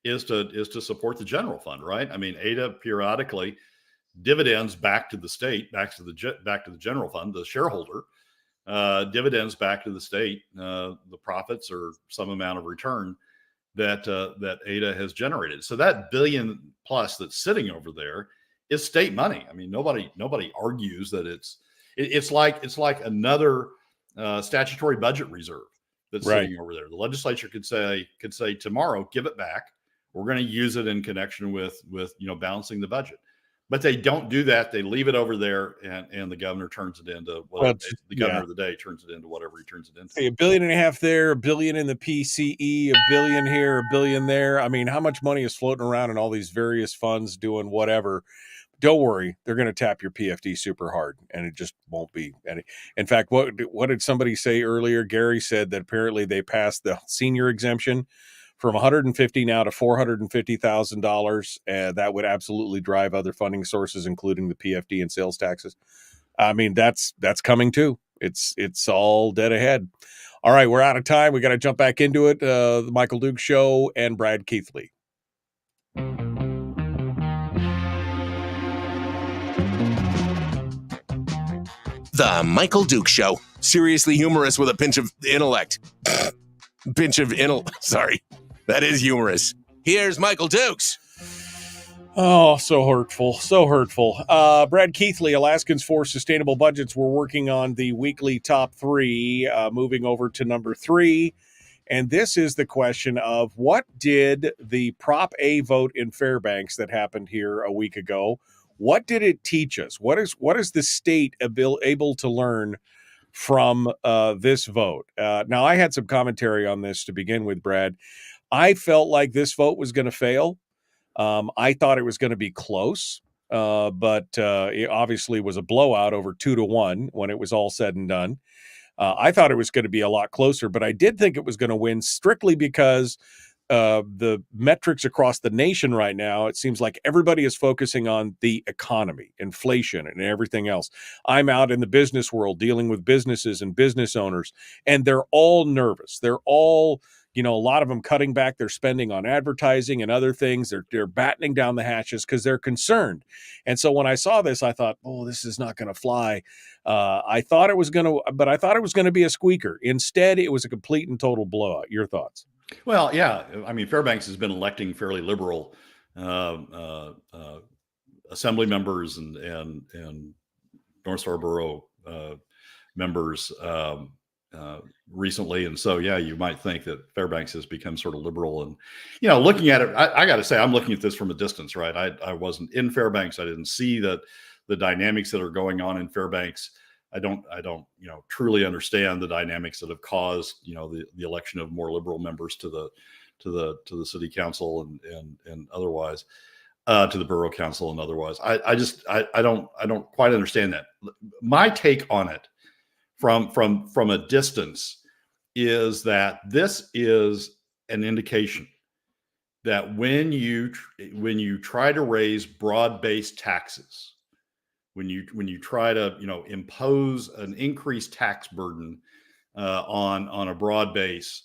is to support the general fund, right? I mean, ADA periodically dividends back to the state, back to the general fund, the shareholder, dividends back to the state, the profits or some amount of return that ADA has generated. So that $1 billion plus that's sitting over there is state money. I mean, nobody argues that it's like another statutory budget reserve that's sitting over there. The legislature could say tomorrow, give it back. We're going to use it in connection with balancing the budget. But they don't do that. They leave it over there, and the governor turns it into the governor of the day turns it into whatever he turns it into. Hey, $1.5 billion there, $1 billion in the PCE, $1 billion here, $1 billion there. I mean, how much money is floating around in all these various funds doing whatever? Don't worry, they're going to tap your PFD super hard, and it just won't be any. In fact, what did somebody say earlier? Gary said that apparently they passed the senior exemption from $150 now to $450,000, and that would absolutely drive other funding sources, including the PFD and sales taxes. I mean, that's coming too. It's all dead ahead. All right, we're out of time. We got to jump back into it. The Michael Duke Show and Brad Keithley. The Michael Duke Show. Seriously humorous with a pinch of intellect. Sorry. That is humorous. Here's Michael Dukes. Oh, so hurtful. So hurtful. Brad Keithley, Alaskans for Sustainable Budgets. We're working on the weekly top 3, moving over to number 3. And this is the question of, what did the Prop A vote in Fairbanks that happened here a week ago, what did it teach us? What is the state able to learn from this vote? Now, I had some commentary on this to begin with, Brad. I felt like this vote was going to fail. I thought it was going to be close, but it obviously was a blowout over 2-1 when it was all said and done. I thought it was going to be a lot closer, but I did think it was going to win strictly because the metrics across the nation right now, it seems like everybody is focusing on the economy, inflation, and everything else. I'm out in the business world dealing with businesses and business owners, and they're all nervous. They're all, a lot of them cutting back their spending on advertising and other things. They're battening down the hatches because they're concerned. And so when I saw this, I thought, oh, this is not going to fly. I thought it was going to be a squeaker. Instead, it was a complete and total blowout. Your thoughts? Well, yeah. I mean, Fairbanks has been electing fairly liberal assembly members and North Star Borough members recently. And so, yeah, you might think that Fairbanks has become sort of liberal. And, looking at it, I got to say, I'm looking at this from a distance, right? I wasn't in Fairbanks. I didn't see the dynamics that are going on in Fairbanks. I don't, truly understand the dynamics that have caused, the election of more liberal members to the city council and otherwise, to the borough council and otherwise. I don't quite understand that. My take on it from a distance is that this is an indication that when you try to raise broad-based taxes, when you try to impose an increased tax burden on a broad base,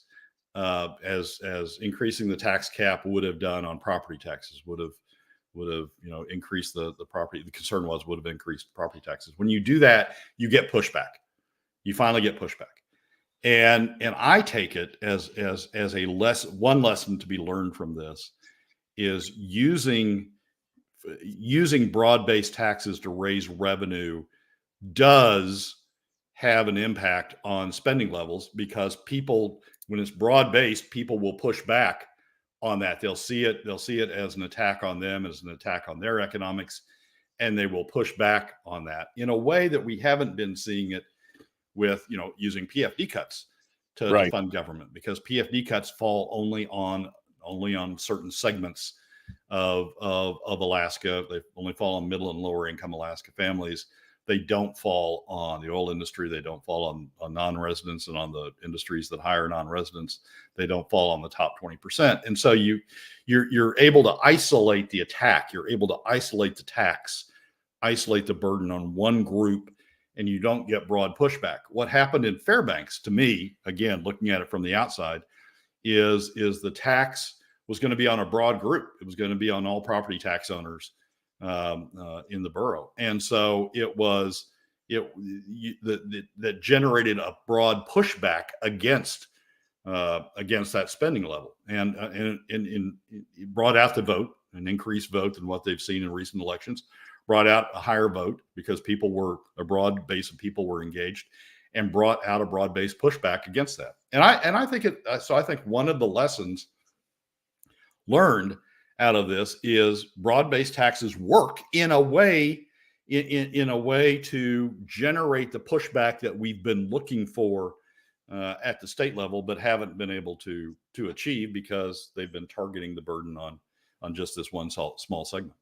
as increasing the tax cap would have done on property taxes, would have increased the property. The concern would have increased property taxes. When you do that, you get pushback. You finally get pushback, and I take it as one lesson to be learned from this is using broad-based taxes to raise revenue does have an impact on spending levels, because people, when it's broad-based, people will push back on that. They'll see it as an attack on them, as an attack on their economics, and they will push back on that in a way that we haven't been seeing it with, using PFD cuts to fund government, because PFD cuts fall only on certain segments of Alaska. They only fall on middle and lower income Alaska families. They don't fall on the oil industry. They don't fall on non-residents, and on the industries that hire non-residents. They don't fall on the top 20%. And so you're able to isolate the attack. You're able to isolate the tax, isolate the burden on one group, and you don't get broad pushback. What happened in Fairbanks, to me, again, looking at it from the outside, is the tax was going to be on a broad group. It was going to be on all property tax owners in the borough. And so that generated a broad pushback against that spending level, and it brought out the vote, an increased vote than what they've seen in recent elections, brought out a higher vote because a broad base of people were engaged, and brought out a broad-based pushback against that. And I think one of the lessons learned out of this is broad-based taxes work in a way to generate the pushback that we've been looking for at the state level, but haven't been able to achieve, because they've been targeting the burden on just this one small segment.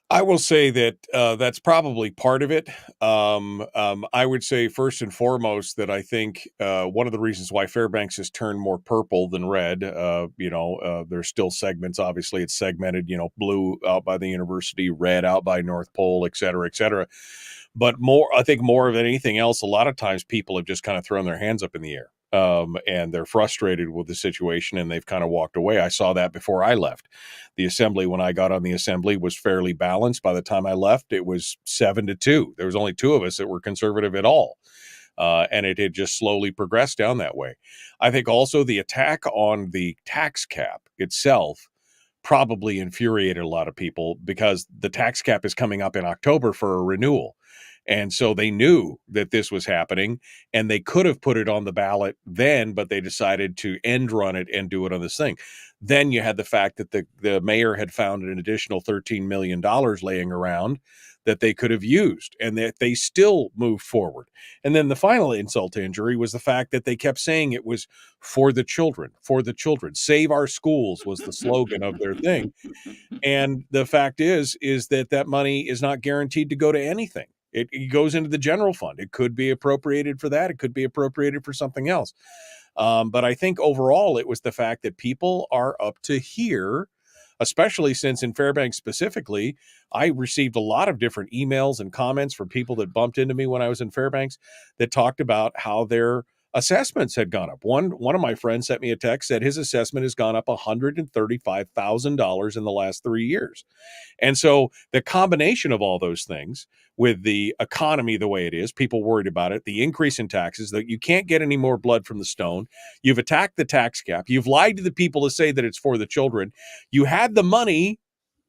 I will say that that's probably part of it. I would say first and foremost that I think one of the reasons why Fairbanks has turned more purple than red, there's still segments. Obviously, it's segmented, blue out by the university, red out by North Pole, et cetera, et cetera. But I think more of anything else, a lot of times people have just kind of thrown their hands up in the air. And they're frustrated with the situation, and they've kind of walked away. I saw that before I left. The assembly, when I got on the assembly, was fairly balanced. By the time I left, it was 7-2. There was only 2 of us that were conservative at all. And it had just slowly progressed down that way. I think also the attack on the tax cap itself probably infuriated a lot of people, because the tax cap is coming up in October for a renewal. And so they knew that this was happening, and they could have put it on the ballot then, but they decided to end run it and do it on this thing. Then you had the fact that the mayor had found an additional $13 million laying around that they could have used, and that they still moved forward. And then the final insult to injury was the fact that they kept saying it was for the children, save our schools was the slogan of their thing. And the fact is that money is not guaranteed to go to anything. It goes into the general fund. It could be appropriated for that. It could be appropriated for something else. But I think overall, it was the fact that people are up to here, especially since in Fairbanks specifically, I received a lot of different emails and comments from people that bumped into me when I was in Fairbanks that talked about how their assessments had gone up. One of my friends sent me a text, said his assessment has gone up $135,000 in the last 3 years. And so the combination of all those things, with the economy the way it is, people worried about it, the increase in taxes, that you can't get any more blood from the stone. You've attacked the tax cap. You've lied to the people to say that it's for the children. You had the money,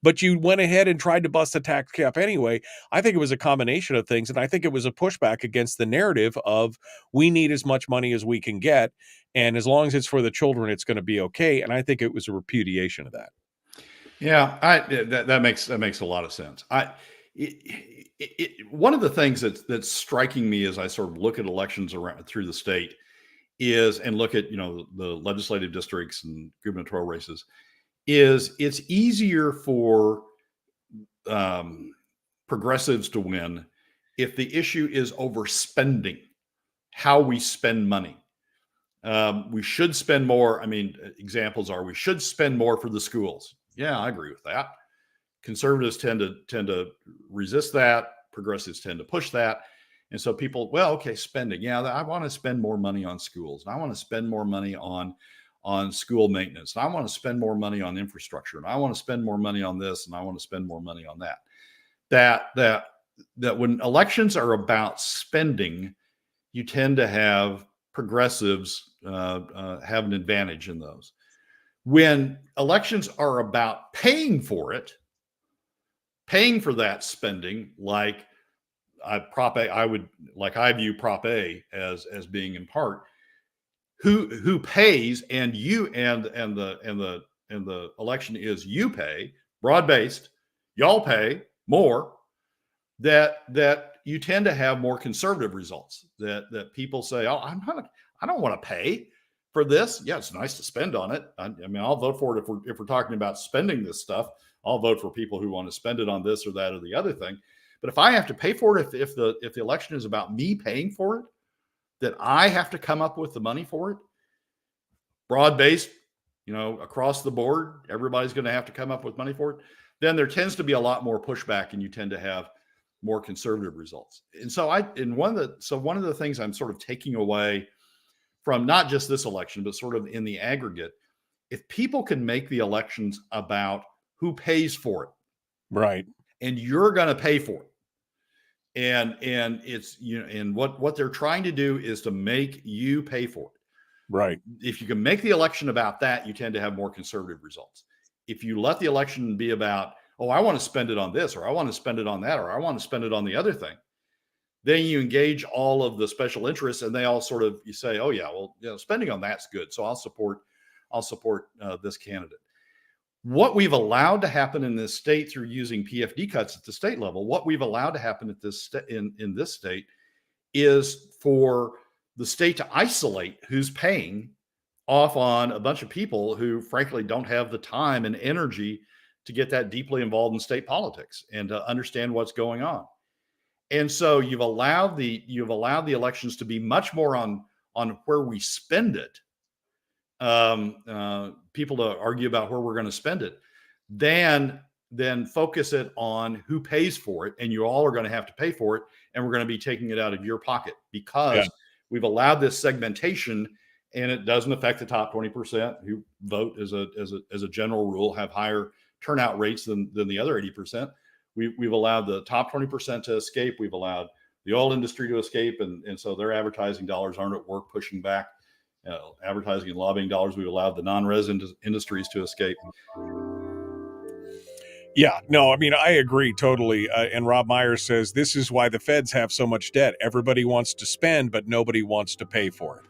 but you went ahead and tried to bust the tax cap anyway. I think it was a combination of things, and I think it was a pushback against the narrative of we need as much money as we can get, and as long as it's for the children, it's going to be okay. And I think it was a repudiation of that. Yeah, that makes a lot of sense. One of the things that's striking me as I sort of look at elections around through the state is, and look at the legislative districts and gubernatorial races, is it's easier for progressives to win if the issue is overspending, how we spend money. We should spend more. I mean, examples are we should spend more for the schools. Yeah, I agree with that. Conservatives tend to resist that. Progressives tend to push that. And so people, spending. Yeah, I want to spend more money on schools. And I want to spend more money on school maintenance. And I want to spend more money on infrastructure. And I want to spend more money on this. And I want to spend more money on that. That when elections are about spending, you tend to have progressives have an advantage in those. When elections are about paying for it, paying for that spending, like I view Prop A as being in part who pays, and the election is you pay, broad based, y'all pay more, that you tend to have more conservative results, that people say, oh, I don't want to pay for this. Yeah, it's nice to spend on it. I mean, I'll vote for it if we're talking about spending this stuff. I'll vote for people who want to spend it on this or that or the other thing. But if I have to pay for it, if the election is about me paying for it, that I have to come up with the money for it, broad-based, across the board, everybody's going to have to come up with money for it, then there tends to be a lot more pushback, and you tend to have more conservative results. And so one of the things I'm sort of taking away from not just this election, but sort of in the aggregate, if people can make the elections about who pays for it, right, and you're going to pay for it, and it's and what they're trying to do is to make you pay for it. Right. If you can make the election about that, you tend to have more conservative results. If you let the election be about, oh, I want to spend it on this, or I want to spend it on that, or I want to spend it on the other thing, then you engage all of the special interests, and they all sort of, you say, oh yeah, well, spending on that's good, so I'll support this candidate. What we've allowed to happen in this state through using PFD cuts at the state level, what we've allowed to happen at this in this state is for the state to isolate who's paying off on a bunch of people who frankly don't have the time and energy to get that deeply involved in state politics and to understand what's going on. And so you've allowed the elections to be much more on where we spend it, people to argue about where we're going to spend it, then focus it on who pays for it, and you all are going to have to pay for it, and we're going to be taking it out of your pocket because we've allowed this segmentation, and it doesn't affect the top 20% who vote as a general rule, have higher turnout rates than the other 80%. We've allowed the top 20% to escape. We've allowed the oil industry to escape, and so their advertising dollars aren't at work pushing back advertising and lobbying dollars. We've allowed the non-resident industries to escape. Yeah, no, I mean, I agree totally. And Rob Myers says this is why the feds have so much debt. Everybody wants to spend, but nobody wants to pay for it.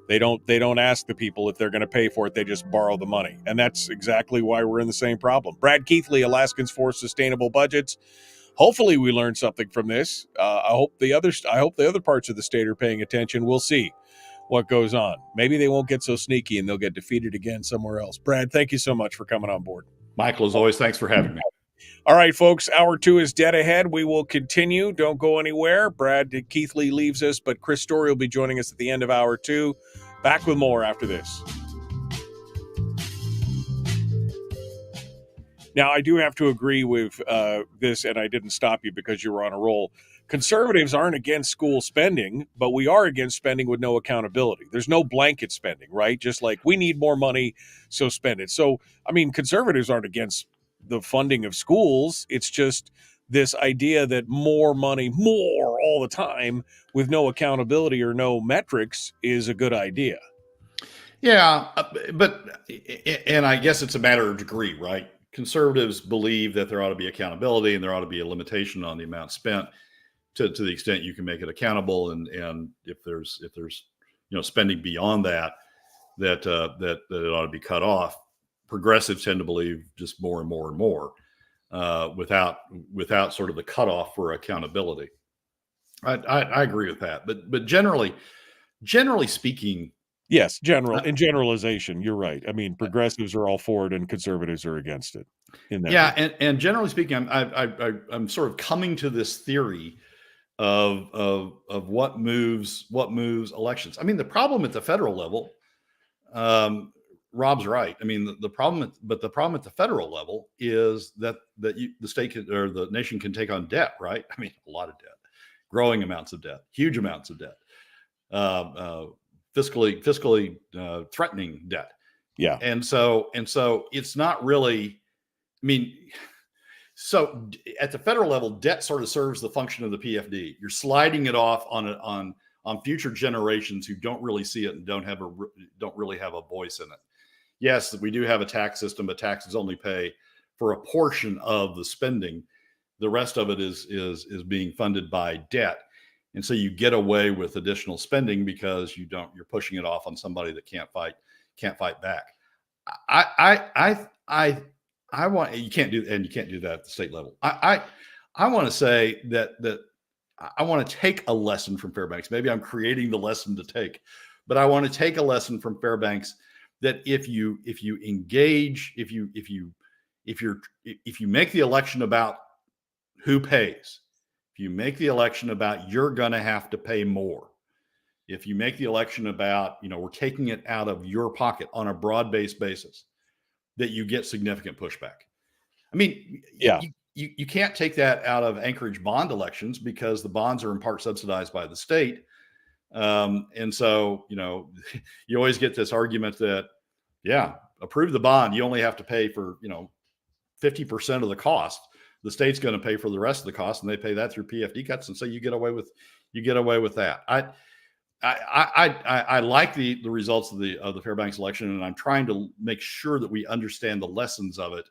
They don't ask the people if they're going to pay for it. They just borrow the money. And that's exactly why we're in the same problem. Brad Keithley, Alaskans for Sustainable Budgets. Hopefully we learned something from this. I hope the other parts of the state are paying attention. We'll see what goes on. Maybe they won't get so sneaky and they'll get defeated again somewhere else. Brad, thank you so much for coming on board. Michael, as always, thanks for having me. All right, folks, hour 2 is dead ahead. We will continue. Don't go anywhere. Brad Keithley leaves us, but Chris Story will be joining us at the end of hour 2. Back with more after this. Now, I do have to agree with this, and I didn't stop you because you were on a roll. Conservatives aren't against school spending, but we are against spending with no accountability. There's no blanket spending, right? Just like we need more money, so spend it. So, I mean, conservatives aren't against the funding of schools. It's just this idea that more money, more all the time with no accountability or no metrics is a good idea. Yeah, and I guess it's a matter of degree, right? Conservatives believe that there ought to be accountability and there ought to be a limitation on the amount spent to the extent you can make it accountable. And if there's spending beyond that it ought to be cut off. Progressives tend to believe just more and more and more without sort of the cutoff for accountability. I agree with that, but generally speaking, yes, in generalization, you're right. I mean, progressives are all for it and conservatives are against it. And generally speaking, I'm sort of coming to this theory of what moves elections. I mean, the problem at the federal level, Rob's right. I mean, the problem at the federal level is that the state or the nation can take on debt, right? I mean, a lot of debt, growing amounts of debt, huge amounts of debt, fiscally threatening debt. Yeah. And so it's not really, I mean, so at the federal level, debt sort of serves the function of the PFD. You're sliding it off on future generations who don't really see it and don't really have a voice in it. Yes, we do have a tax system, but taxes only pay for a portion of the spending. The rest of it is being funded by debt. And so you get away with additional spending because you're pushing it off on somebody that can't fight back. I want, you can't do that at the state level. I want to say that I want to take a lesson from Fairbanks. Maybe I'm creating the lesson to take, but I want to take a lesson from Fairbanks that if you engage, if you make the election about who pays, if you make the election about you're going to have to pay more, if you make the election about, we're taking it out of your pocket on a broad-based basis, that you get significant pushback. I mean, yeah, you can't take that out of Anchorage bond elections because the bonds are in part subsidized by the state. And so, you always get this argument that, approve the bond. You only have to pay for, 50% of the cost. The state's going to pay for the rest of the cost, and they pay that through PFD cuts. And so you get away with that. I like the results of the Fairbanks election, and I'm trying to make sure that we understand the lessons of it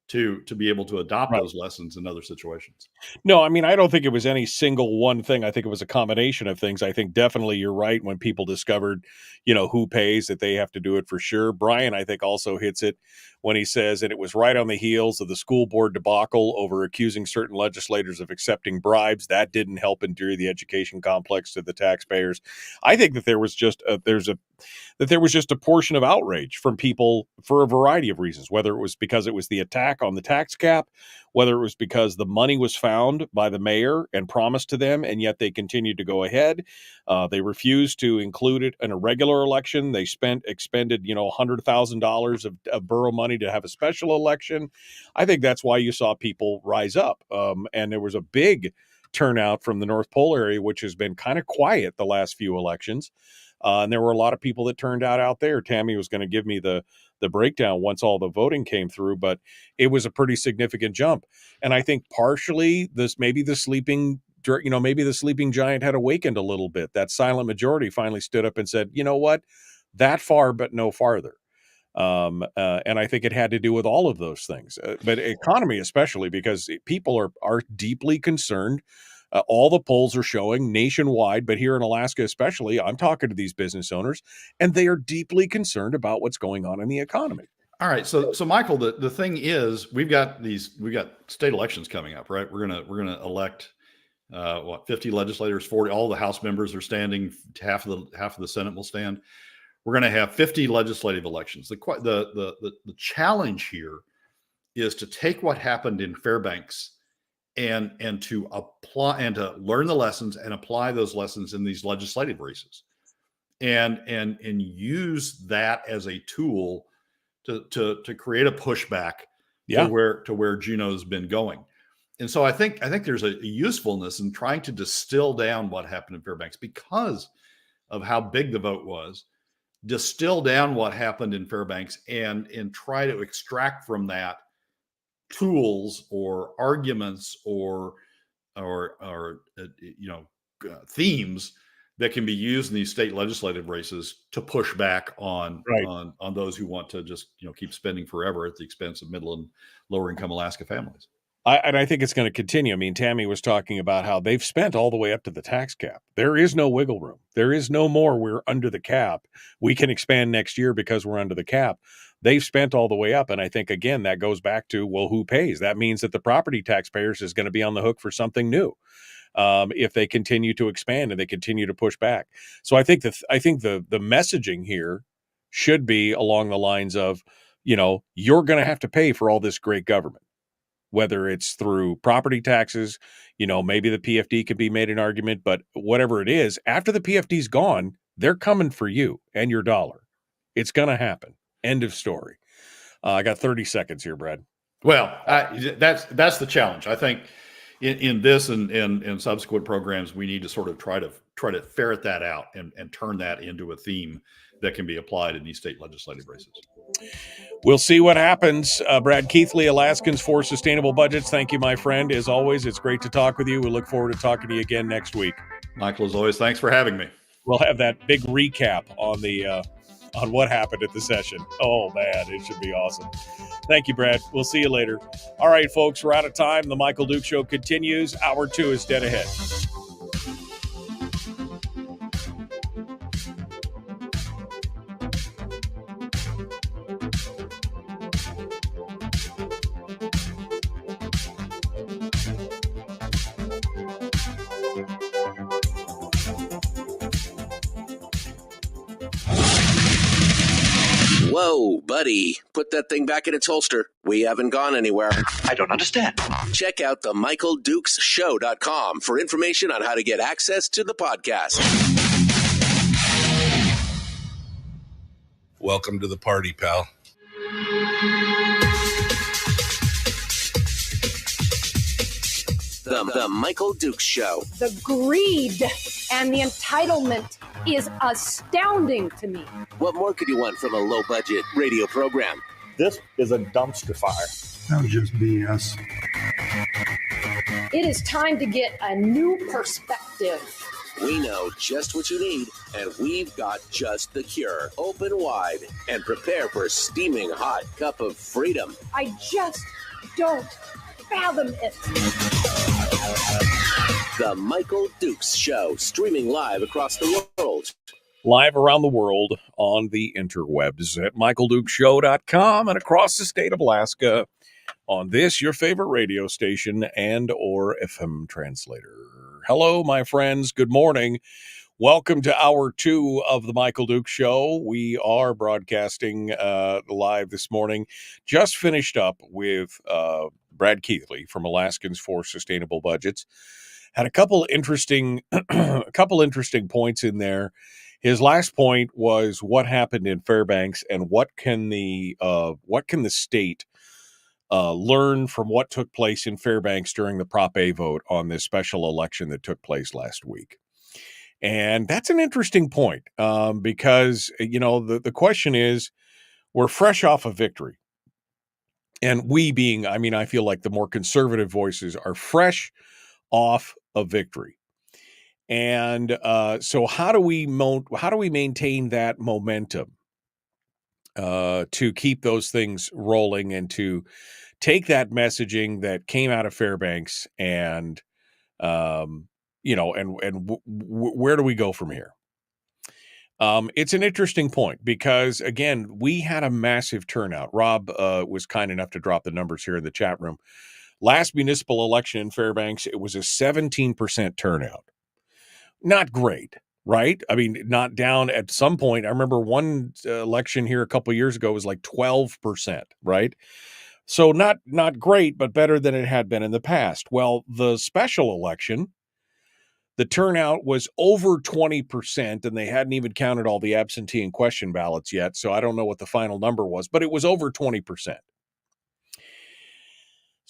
to be able to adopt those lessons in other situations. No, I mean, I don't think it was any single one thing. I think it was a combination of things. I think definitely you're right when people discovered, who pays, that they have to do it for sure. Brian, I think, also hits it when he says, and it was right on the heels of the school board debacle over accusing certain legislators of accepting bribes. That didn't help endear the education complex to the taxpayers. I think that there was just a portion of outrage from people for a variety of reasons, whether it was because it was the attack on the tax cap, whether it was because the money was found by the mayor and promised to them, and yet they continued to go ahead. They refused to include it in a regular election. They expended, $100,000 of borough money to have a special election. I think that's why you saw people rise up. And there was a big turnout from the North Pole area, which has been kind of quiet the last few elections. And there were a lot of people that turned out there. Tammy was going to give me the breakdown once all the voting came through, but it was a pretty significant jump. And I think partially maybe the sleeping giant had awakened a little bit. That silent majority finally stood up and said, you know what, that far, but no farther. And I think it had to do with all of those things, but economy, especially because people are deeply concerned. All the polls are showing nationwide, but here in Alaska especially, I'm talking to these business owners, and they are deeply concerned about what's going on in the economy. All right, so Michael, the thing is, we've got state elections coming up, right? We're gonna elect 50 legislators, 40. All the House members are standing. Half of the Senate will stand. We're going to have 50 legislative elections. The challenge here is to take what happened in Fairbanks and to apply and to learn the lessons and apply those lessons in these legislative races, and use that as a tool to create a pushback to where Juneau's been going. And so I think there's a usefulness in trying to distill down what happened in Fairbanks because of how big the vote was. Distill down what happened in Fairbanks and try to extract from that tools or arguments or themes that can be used in these state legislative races to push back on those who want to just keep spending forever at the expense of middle and lower income Alaska families. I think it's going to continue. I mean, Tammy was talking about how they've spent all the way up to the tax cap. There is no wiggle room. There is no more. We're under the cap. We can expand next year because we're under the cap. They've spent all the way up. And I think, again, that goes back to, well, who pays? That means that the property taxpayers is going to be on the hook for something new if they continue to expand and they continue to push back. So I think the messaging here should be along the lines of, you're going to have to pay for all this great government. Whether it's through property taxes, maybe the PFD could be made an argument, but whatever it is, after the PFD's gone, they're coming for you and your dollar. It's going to happen. End of story. I got 30 seconds here, Brad. Well, that's the challenge. I think in this and subsequent programs, we need to sort of try to ferret that out and turn that into a theme that can be applied in these state legislative races. We'll see what happens. Brad Keithley, Alaskans for Sustainable Budgets. Thank you, my friend. As always, it's great to talk with you. We look forward to talking to you again next week. Michael, as always, thanks for having me. We'll have that big recap on what happened at the session. Oh, man, it should be awesome. Thank you, Brad. We'll see you later. All right, folks, we're out of time. The Michael Duke Show continues. Hour 2 is dead ahead. Whoa, buddy. Put that thing back in its holster. We haven't gone anywhere. I don't understand. Check out the MichaelDukesShow.com for information on how to get access to the podcast. Welcome to the party, pal. The Michael Dukes Show. The greed and the entitlement is astounding to me. What more could you want from a low-budget radio program? This is a dumpster fire. That was just BS. It is time to get a new perspective. We know just what you need, and we've got just the cure. Open wide and prepare for a steaming hot cup of freedom. I just don't fathom it. The Michael Dukes Show, streaming live across the world. Live around the world on the interwebs at michaeldukeshow.com and across the state of Alaska on this, your favorite radio station and or FM translator. Hello, my friends. Good morning. Welcome to hour 2 of the Michael Dukes Show. We are broadcasting live this morning. Just finished up with Brad Keithley from Alaskans for Sustainable Budgets. Had a couple interesting points in there. His last point was what happened in Fairbanks and what can the state learn from what took place in Fairbanks during the Prop A vote on this special election that took place last week. And that's an interesting point because, the question is, we're fresh off a victory. And we being, I feel like the more conservative voices are fresh off a victory. And so how do we maintain that momentum to keep those things rolling and to take that messaging that came out of Fairbanks and where do we go from here? It's an interesting point because, again, we had a massive turnout. Rob was kind enough to drop the numbers here in the chat room. Last municipal election in Fairbanks, it was a 17% turnout. Not great, right? Not down at some point. I remember one election here a couple of years ago was like 12%, right? So not great, but better than it had been in the past. Well, the special election, the turnout was over 20%, and they hadn't even counted all the absentee and question ballots yet, so I don't know what the final number was, but it was over 20%.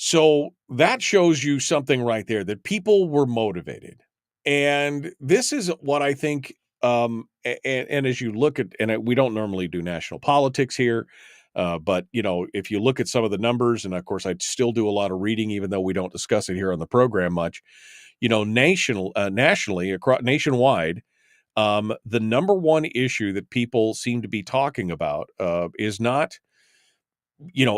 So that shows you something right there, that people were motivated. And this is what I think, and as you look at, and we don't normally do national politics here, but, if you look at some of the numbers, and of course I still do a lot of reading, even though we don't discuss it here on the program much, nationally, nationwide, the number one issue that people seem to be talking about is not,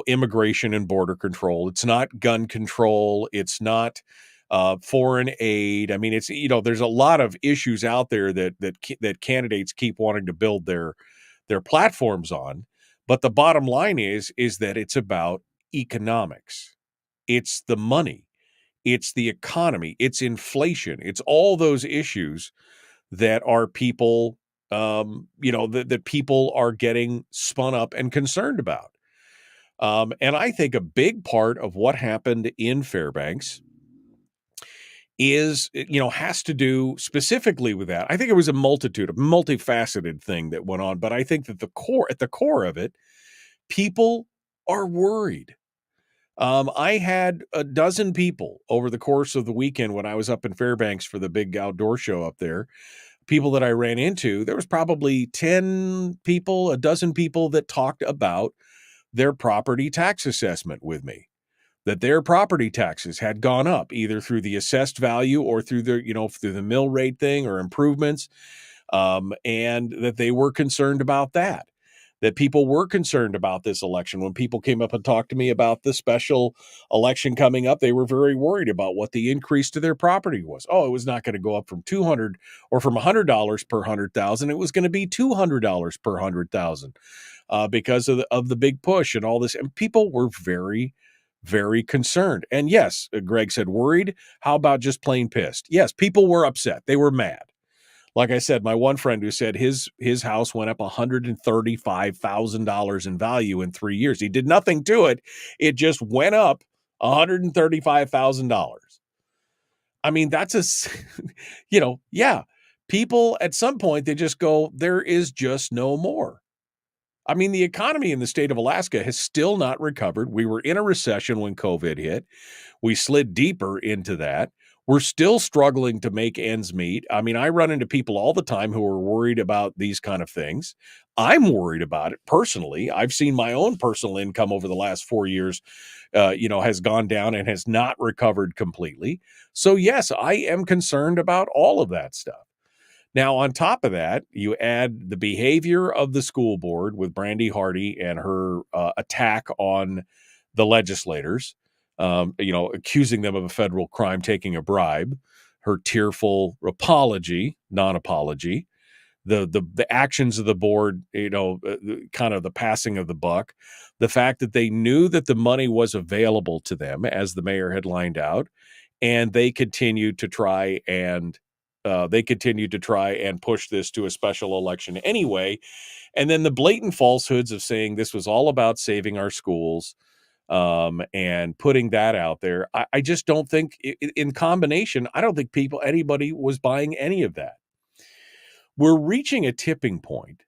immigration and border control. It's not gun control. It's not foreign aid. It's, there's a lot of issues out there that candidates keep wanting to build their platforms on. But the bottom line is that it's about economics. It's the money. It's the economy. It's inflation. It's all those issues that are people, that people are getting spun up and concerned about. And I think a big part of what happened in Fairbanks is, has to do specifically with that. I think it was a multifaceted thing that went on, but I think that at the core of it, people are worried. I had a dozen people over the course of the weekend when I was up in Fairbanks for the big outdoor show up there, people that I ran into. There was probably 10 people, a dozen people that talked about their property tax assessment with me, that their property taxes had gone up either through the assessed value or through through the mill rate thing or improvements, and that they were concerned about that. that people were concerned about this election. When people came up and talked to me about the special election coming up, they were very worried about what the increase to their property was. Oh, it was not going to go up from $200 or from $100 per 100,000. It was going to be $200 per 100,000 because of the big push and all this. And people were very, very concerned. And yes, Greg said worried. How about just plain pissed? Yes, people were upset. They were mad. Like I said, my one friend who said his house went up $135,000 in value in 3 years. He did nothing to it. It just went up $135,000. I mean, that's people at some point, they just go, there is just no more. I mean, the economy in the state of Alaska has still not recovered. We were in a recession when COVID hit. We slid deeper into that. We're still struggling to make ends meet. I mean, I run into people all the time who are worried about these kind of things. I'm worried about it personally. I've seen my own personal income over the last 4 years, has gone down and has not recovered completely. So yes, I am concerned about all of that stuff. Now, on top of that, you add the behavior of the school board with Brandy Hardy and her attack on the legislators. Accusing them of a federal crime, taking a bribe, her tearful non-apology, the actions of the board, kind of the passing of the buck, the fact that they knew that the money was available to them as the mayor had lined out, and they continued to try and push this to a special election anyway. And then the blatant falsehoods of saying this was all about saving our schools. And putting that out there, I just don't think in combination, I don't think anybody was buying any of that. We're reaching a tipping point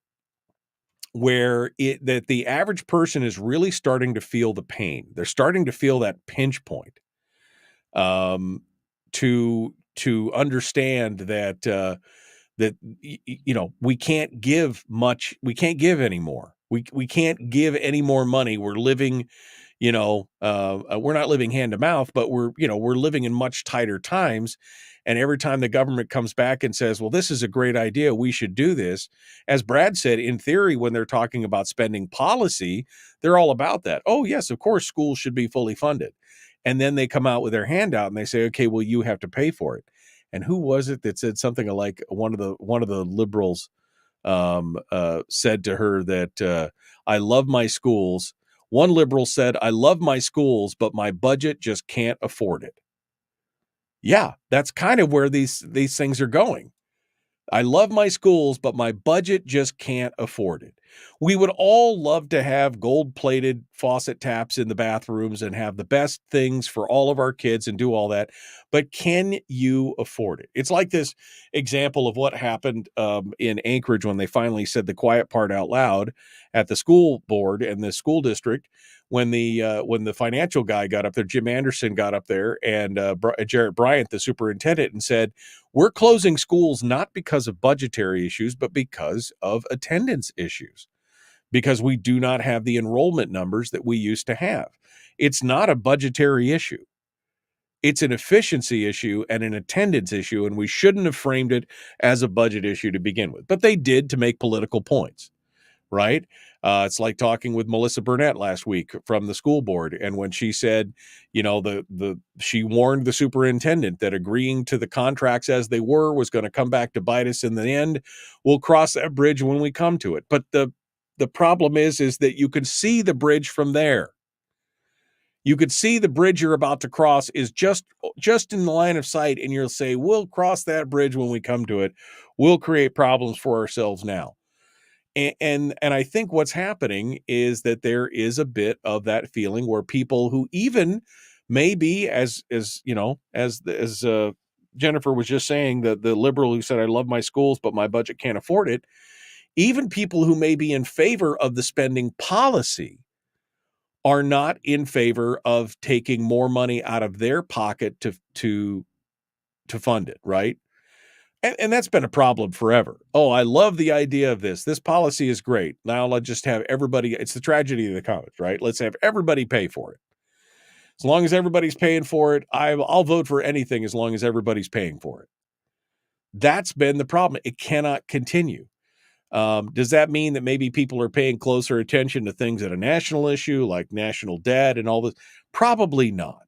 where that the average person is really starting to feel the pain. They're starting to feel that pinch point, to understand that, we can't give much. We can't give anymore. We can't give any more money. We're living, we're not living hand to mouth, but we're living in much tighter times. And every time the government comes back and says, well, this is a great idea, we should do this. As Brad said, in theory, when they're talking about spending policy, they're all about that. Oh, yes, of course, schools should be fully funded. And then they come out with their handout and they say, okay, well, you have to pay for it. And who was it that said something like one of the liberals said to her that I love my schools. One liberal said, I love my schools, but my budget just can't afford it. Yeah, that's kind of where these things are going. I love my schools, but my budget just can't afford it. We would all love to have gold-plated faucet taps in the bathrooms and have the best things for all of our kids and do all that. But can you afford it? It's like this example of what happened in Anchorage when they finally said the quiet part out loud at the school board and the school district. When the financial guy got up there, Jim Anderson got up there, and Jarrett Bryant, the superintendent, and said, we're closing schools not because of budgetary issues, but because of attendance issues, because we do not have the enrollment numbers that we used to have. It's not a budgetary issue. It's an efficiency issue and an attendance issue, and we shouldn't have framed it as a budget issue to begin with. But they did to make political points, right? It's like talking with Melissa Burnett last week from the school board. And when she said, she warned the superintendent that agreeing to the contracts as they were was going to come back to bite us in the end. We'll cross that bridge when we come to it. But the problem is that you can see the bridge from there. You could see the bridge you're about to cross is just in the line of sight. And you'll say, we'll cross that bridge when we come to it. We'll create problems for ourselves now. And I think what's happening is that there is a bit of that feeling where people who even maybe as Jennifer was just saying, the liberal who said, I love my schools, but my budget can't afford it. Even people who may be in favor of the spending policy are not in favor of taking more money out of their pocket to fund it. Right. And that's been a problem forever. Oh, I love the idea of this. This policy is great. Now let's just have everybody. It's the tragedy of the commons, right? Let's have everybody pay for it. As long as everybody's paying for it, I'll vote for anything as long as everybody's paying for it. That's been the problem. It cannot continue. Does that mean that maybe people are paying closer attention to things at a national issue like national debt and all this? Probably not.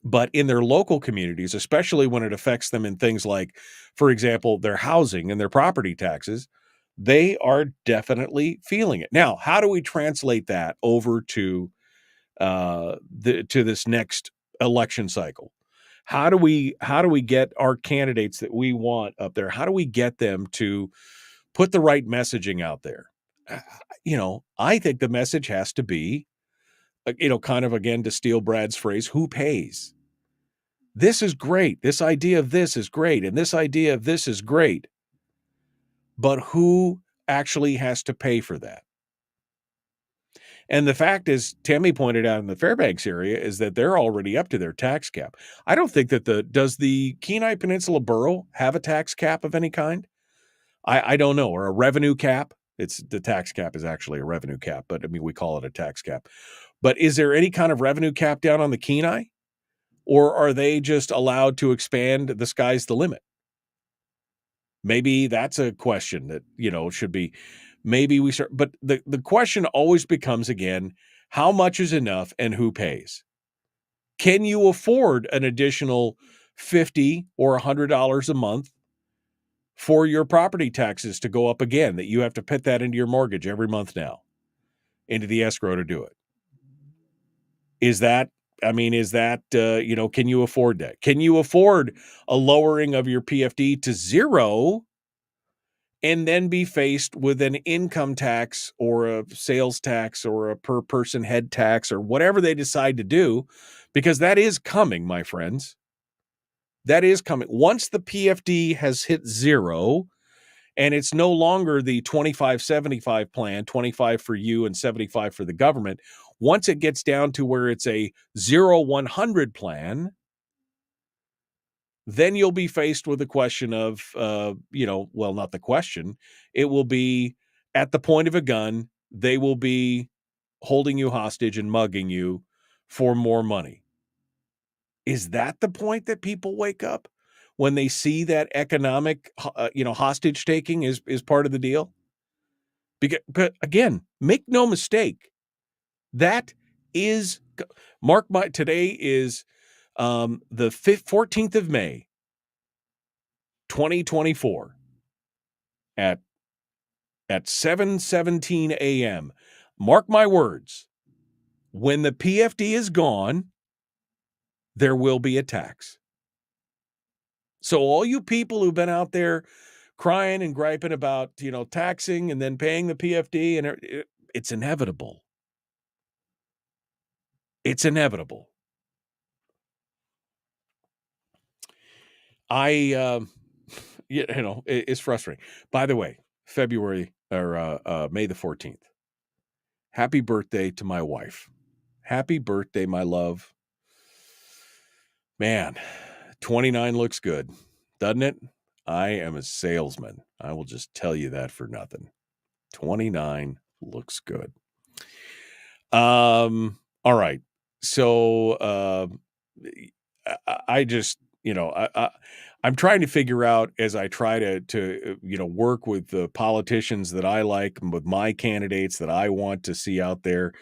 But in their local communities, especially when it affects them in things like, for example, their housing and their property taxes, they are definitely feeling it. Now, how do we translate that over to this next election cycle? How do we get our candidates that we want up there? How do we get them to put the right messaging out there? I think the message has to be, kind of, again, to steal Brad's phrase, who pays? This is great. This idea of this is great. And this idea of this is great. But who actually has to pay for that? And the fact is, Tammy pointed out in the Fairbanks area, is that they're already up to their tax cap. I don't think that does the Kenai Peninsula Borough have a tax cap of any kind? I don't know, or a revenue cap. The tax cap is actually a revenue cap, but I mean, we call it a tax cap. But is there any kind of revenue cap down on the Kenai? Or are they just allowed to expand? The sky's the limit. Maybe that's a question that, should be, maybe we start. But the question always becomes, again, how much is enough and who pays? Can you afford an additional $50 or $100 a month for your property taxes to go up again, that you have to put that into your mortgage every month now, into the escrow to do it? Can you afford that? Can you afford a lowering of your PFD to zero and then be faced with an income tax or a sales tax or a per person head tax or whatever they decide to do? Because that is coming, my friends. That is coming. Once the PFD has hit zero and it's no longer the 25-75 plan, 25 for you and 75 for the government. Once it gets down to where it's a 0-100 plan, then you'll be faced with the question of, not the question. It will be at the point of a gun. They will be holding you hostage and mugging you for more money. Is that the point that people wake up when they see that economic, hostage taking is part of the deal? But again, make no mistake, that is today is the 14th of May, 2024 at 7:17 a.m. Mark my words, when the PFD is gone, there will be a tax. So all you people who've been out there crying and griping about, taxing and then paying the PFD, and it's inevitable. It's inevitable. It's frustrating. By the way, May the 14th. Happy birthday to my wife. Happy birthday, my love. Man, 29 looks good, doesn't it? I am a salesman. I will just tell you that for nothing. 29 looks good. All right. So I just, I'm trying to figure out, as I try to work with the politicians that I like, with my candidates that I want to see out there,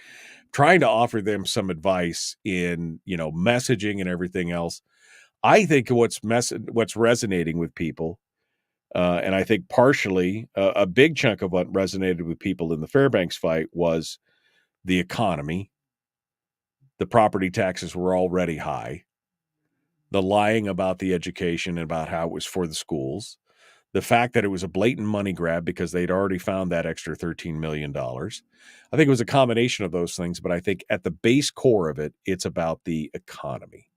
trying to offer them some advice in, messaging and everything else. I think what's resonating with people, and I think partially a big chunk of what resonated with people in the Fairbanks fight was the economy. The property taxes were already high. The lying about the education and about how it was for the schools. The fact that it was a blatant money grab because they'd already found that extra $13 million. I think it was a combination of those things, but I think at the base core of it, it's about the economy.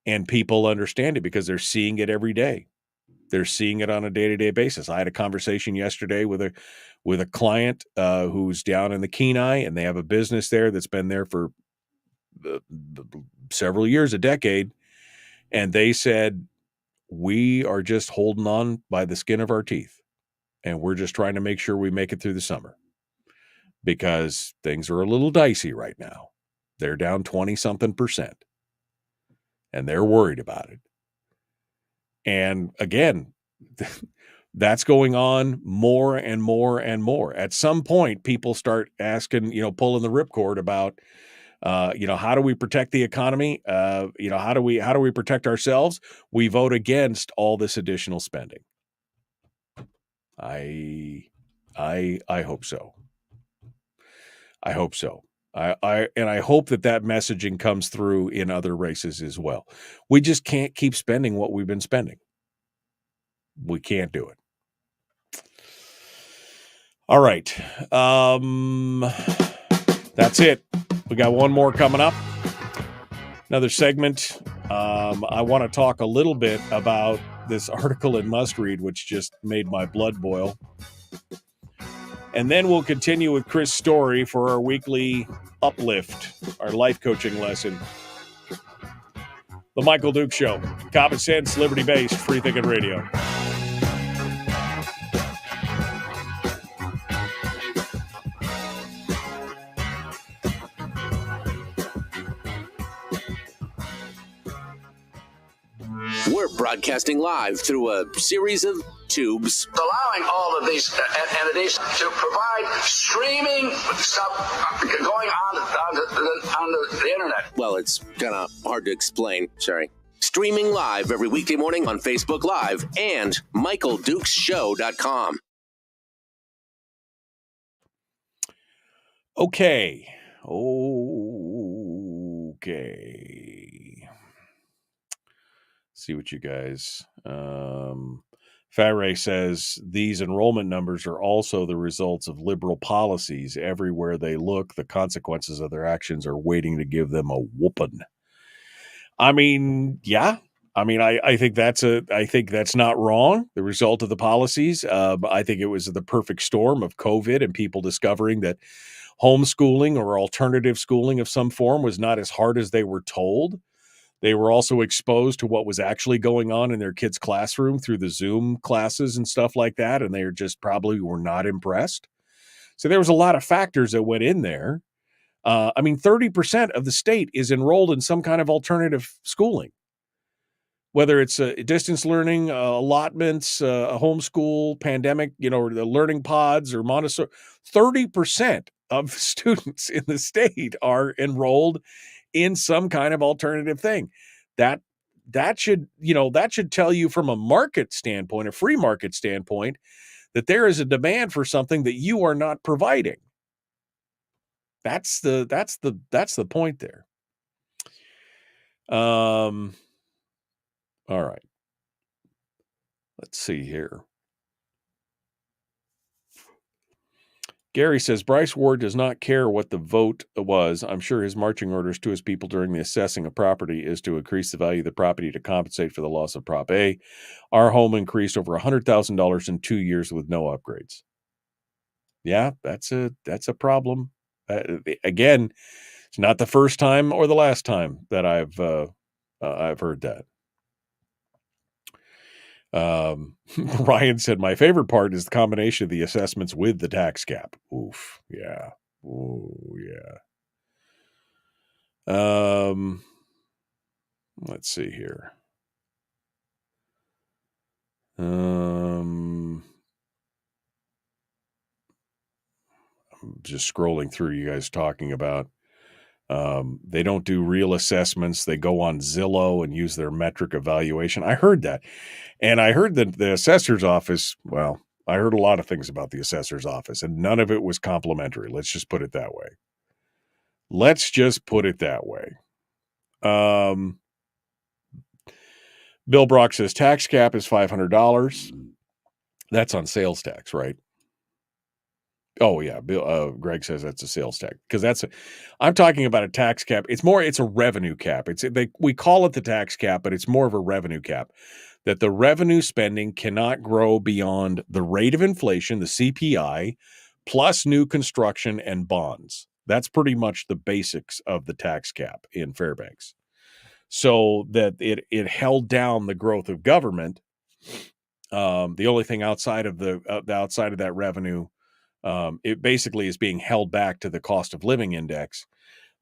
And people understand it because they're seeing it every day. They're seeing it on a day-to-day basis. I had a conversation yesterday with a client who's down in the Kenai, and they have a business there that's been there for several years, a decade. And they said, we are just holding on by the skin of our teeth. And we're just trying to make sure we make it through the summer because things are a little dicey right now. They're down 20-something%. And they're worried about it. And again, that's going on more and more and more. At some point, people start asking, pulling the ripcord about, how do we protect the economy? How do we protect ourselves? We vote against all this additional spending. I hope so. I hope so. I hope that messaging comes through in other races as well. We just can't keep spending what we've been spending. We can't do it. All right. That's it. We got one more coming up. Another segment. I want to talk a little bit about this article in Must Read, which just made my blood boil. And then we'll continue with Chris' story for our weekly uplift, our life coaching lesson. The Michael Duke Show. Common sense, liberty-based, free-thinking radio. We're broadcasting live through a series of tubes. Allowing all of these entities to provide streaming stuff going on the internet. Well, it's kind of hard to explain. Sorry. Streaming live every weekday morning on Facebook Live and MichaelDukesShow.com. Okay. See what you guys. Fat Ray says these enrollment numbers are also the results of liberal policies. Everywhere they look, the consequences of their actions are waiting to give them a whooping. I mean, yeah. I mean, I think that's not wrong. The result of the policies. I think it was the perfect storm of COVID and people discovering that homeschooling or alternative schooling of some form was not as hard as they were told. They were also exposed to what was actually going on in their kids' classroom through the Zoom classes and stuff like that, and they probably were not impressed. So there was a lot of factors that went in there. 30% of the state is enrolled in some kind of alternative schooling, whether it's distance learning, allotments, a homeschool, pandemic, the learning pods or Montessori. 30% of students in the state are enrolled in some kind of alternative thing. That should tell you from a market standpoint, a free market standpoint, that there is a demand for something that you are not providing. That's the point there. All right. Let's see here. Gary says, Bryce Ward does not care what the vote was. I'm sure his marching orders to his people during the assessing of property is to increase the value of the property to compensate for the loss of Prop A. Our home increased over $100,000 in 2 years with no upgrades. Yeah, that's a problem. Again, it's not the first time or the last time that I've heard that. Ryan said, my favorite part is the combination of the assessments with the tax cap. Oof. Yeah. Oh, yeah. Let's see here. I'm just scrolling through you guys talking about, they don't do real assessments. They go on Zillow and use their metric evaluation. I heard that. And I heard that the assessor's office, well, I heard a lot of things about the assessor's office, and none of it was complimentary. Let's just put it that way. Bill Brock says tax cap is $500. That's on sales tax, right? Oh yeah, Greg says that's a sales tax because I'm talking about a tax cap. It's a revenue cap. We call it the tax cap, but it's more of a revenue cap. That the revenue spending cannot grow beyond the rate of inflation, the CPI, plus new construction and bonds. That's pretty much the basics of the tax cap in Fairbanks. So that it held down the growth of government. The only thing outside of that revenue. It basically is being held back to the cost of living index.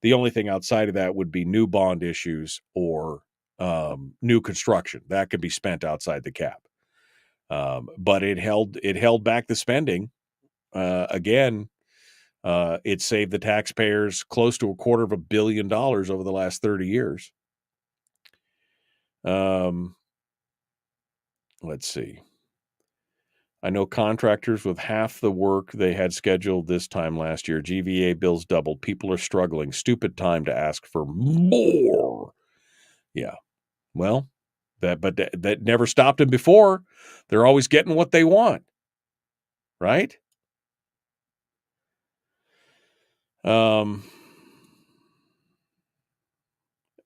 The only thing outside of that would be new bond issues or new construction. That could be spent outside the cap. But it held back the spending. Again, it saved the taxpayers close to $250 million over the last 30 years. Let's see. I know contractors with half the work they had scheduled this time last year. GVA bills doubled. People are struggling. Stupid time to ask for more. Yeah. Well, that never stopped them before. They're always getting what they want. Right?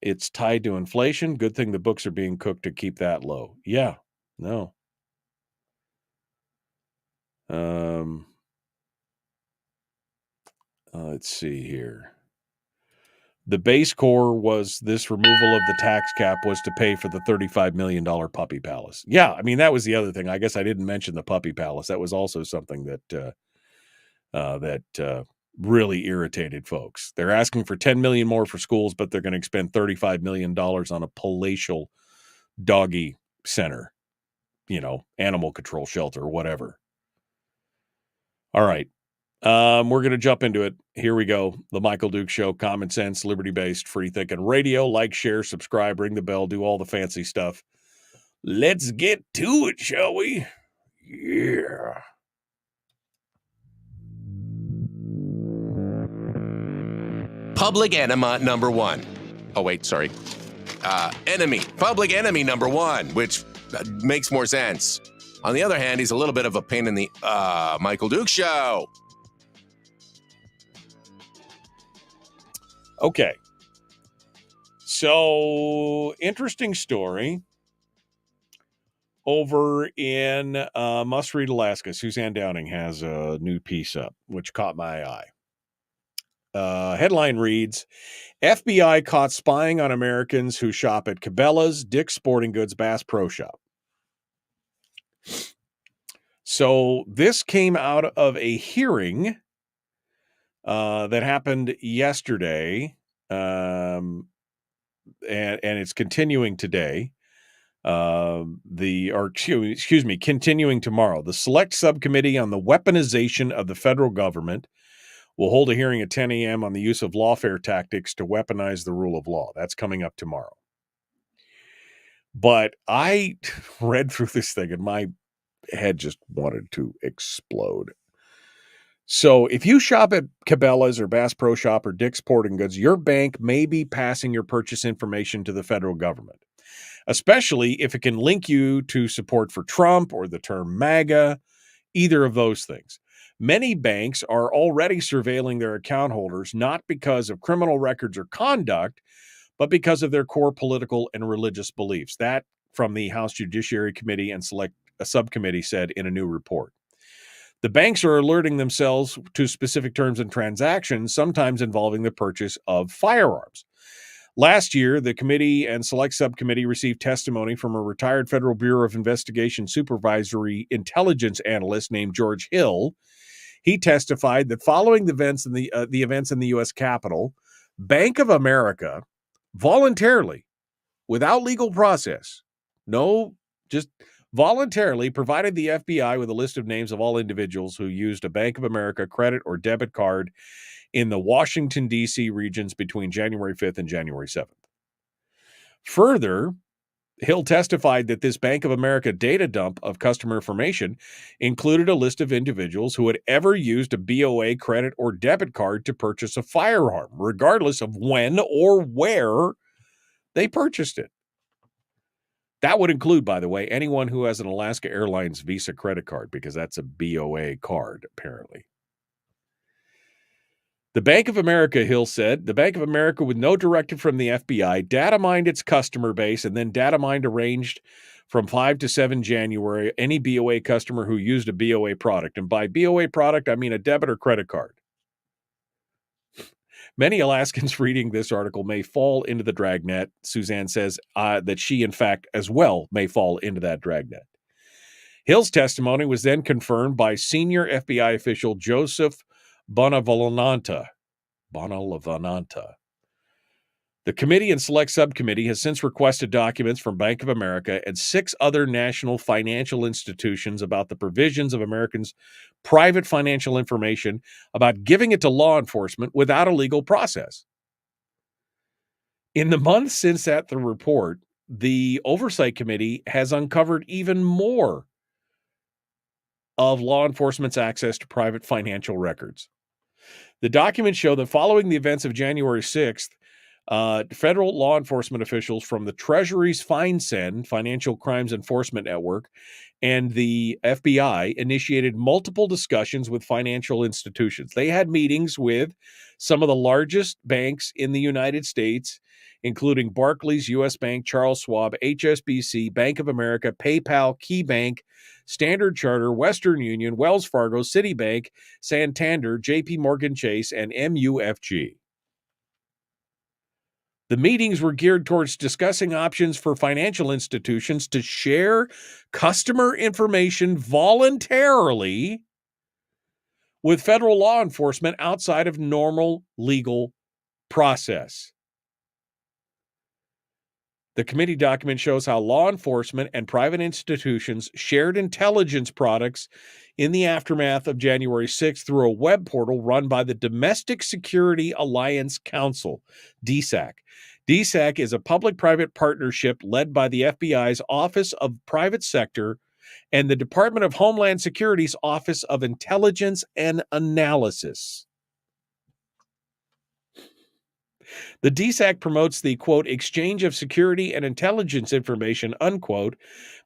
It's tied to inflation. Good thing the books are being cooked to keep that low. Yeah. No. Let's see here. The base core was this removal of the tax cap was to pay for the $35 million puppy palace. Yeah, I mean, that was the other thing. I guess I didn't mention the puppy palace. That was also something that really irritated folks. They're asking for $10 million more for schools, but they're going to expend $35 million on a palatial doggy center, animal control shelter or whatever. All right. We're going to jump into it. Here we go. The Michael Duke Show, common sense, liberty-based, free-thinking radio. Like, share, subscribe, ring the bell, do all the fancy stuff. Let's get to it, shall we? Yeah. Public enema number one. Oh, wait, sorry. Public enemy number one, which makes more sense. On the other hand, he's a little bit of a pain in the Michael Duke Show. Okay. So, interesting story over in Must Read Alaska. Suzanne Downing has a new piece up, which caught my eye. Headline reads, FBI caught spying on Americans who shop at Cabela's, Dick's Sporting Goods, Bass Pro Shop. So this came out of a hearing that happened yesterday, and it's continuing today. Continuing tomorrow. The Select Subcommittee on the Weaponization of the Federal Government will hold a hearing at 10 a.m. on the use of lawfare tactics to weaponize the rule of law. That's coming up tomorrow. But I read through this thing and my head just wanted to explode. So if you shop at Cabela's or Bass Pro Shop or Dick's Sporting Goods, your bank may be passing your purchase information to the federal government, especially if it can link you to support for Trump or the term MAGA, either of those things. Many banks are already surveilling their account holders, not because of criminal records or conduct, but because of their core political and religious beliefs. That from the House Judiciary Committee and Select Subcommittee said in a new report. The banks are alerting themselves to specific terms and transactions, sometimes involving the purchase of firearms. Last year, the committee and Select Subcommittee received testimony from a retired Federal Bureau of Investigation supervisory intelligence analyst named George Hill. He testified that following the events in the U.S. Capitol, Bank of America voluntarily, without legal process, just voluntarily provided the FBI with a list of names of all individuals who used a Bank of America credit or debit card in the Washington, D.C. regions between January 5th and January 7th. Further, Hill testified that this Bank of America data dump of customer information included a list of individuals who had ever used a BOA credit or debit card to purchase a firearm, regardless of when or where they purchased it. That would include, by the way, anyone who has an Alaska Airlines Visa credit card, because that's a BOA card, apparently. The Bank of America, Hill said, the Bank of America, with no directive from the FBI, data mined its customer base and then data mined arranged from 5 to 7 January any BOA customer who used a BOA product. And by BOA product, I mean a debit or credit card. Many Alaskans reading this article may fall into the dragnet. Suzanne says that she, in fact, as well may fall into that dragnet. Hill's testimony was then confirmed by senior FBI official Joseph Bonavolonta. The committee and select subcommittee has since requested documents from Bank of America and 6 other national financial institutions about the provisions of Americans' private financial information about giving it to law enforcement without a legal process. In the months since the report, the Oversight Committee has uncovered even more of law enforcement's access to private financial records. The documents show that following the events of January 6th, federal law enforcement officials from the Treasury's FinCEN, Financial Crimes Enforcement Network, and the FBI initiated multiple discussions with financial institutions. They had meetings with some of the largest banks in the United States, including Barclays, U.S. Bank, Charles Schwab, HSBC, Bank of America, PayPal, KeyBank, Standard Chartered, Western Union, Wells Fargo, Citibank, Santander, JP Morgan Chase, and MUFG. The meetings were geared towards discussing options for financial institutions to share customer information voluntarily with federal law enforcement outside of normal legal process. The committee document shows how law enforcement and private institutions shared intelligence products in the aftermath of January 6th through a web portal run by the Domestic Security Alliance Council, DSAC. DSAC is a public-private partnership led by the FBI's Office of Private Sector and the Department of Homeland Security's Office of Intelligence and Analysis. The DSAC promotes the, quote, exchange of security and intelligence information, unquote,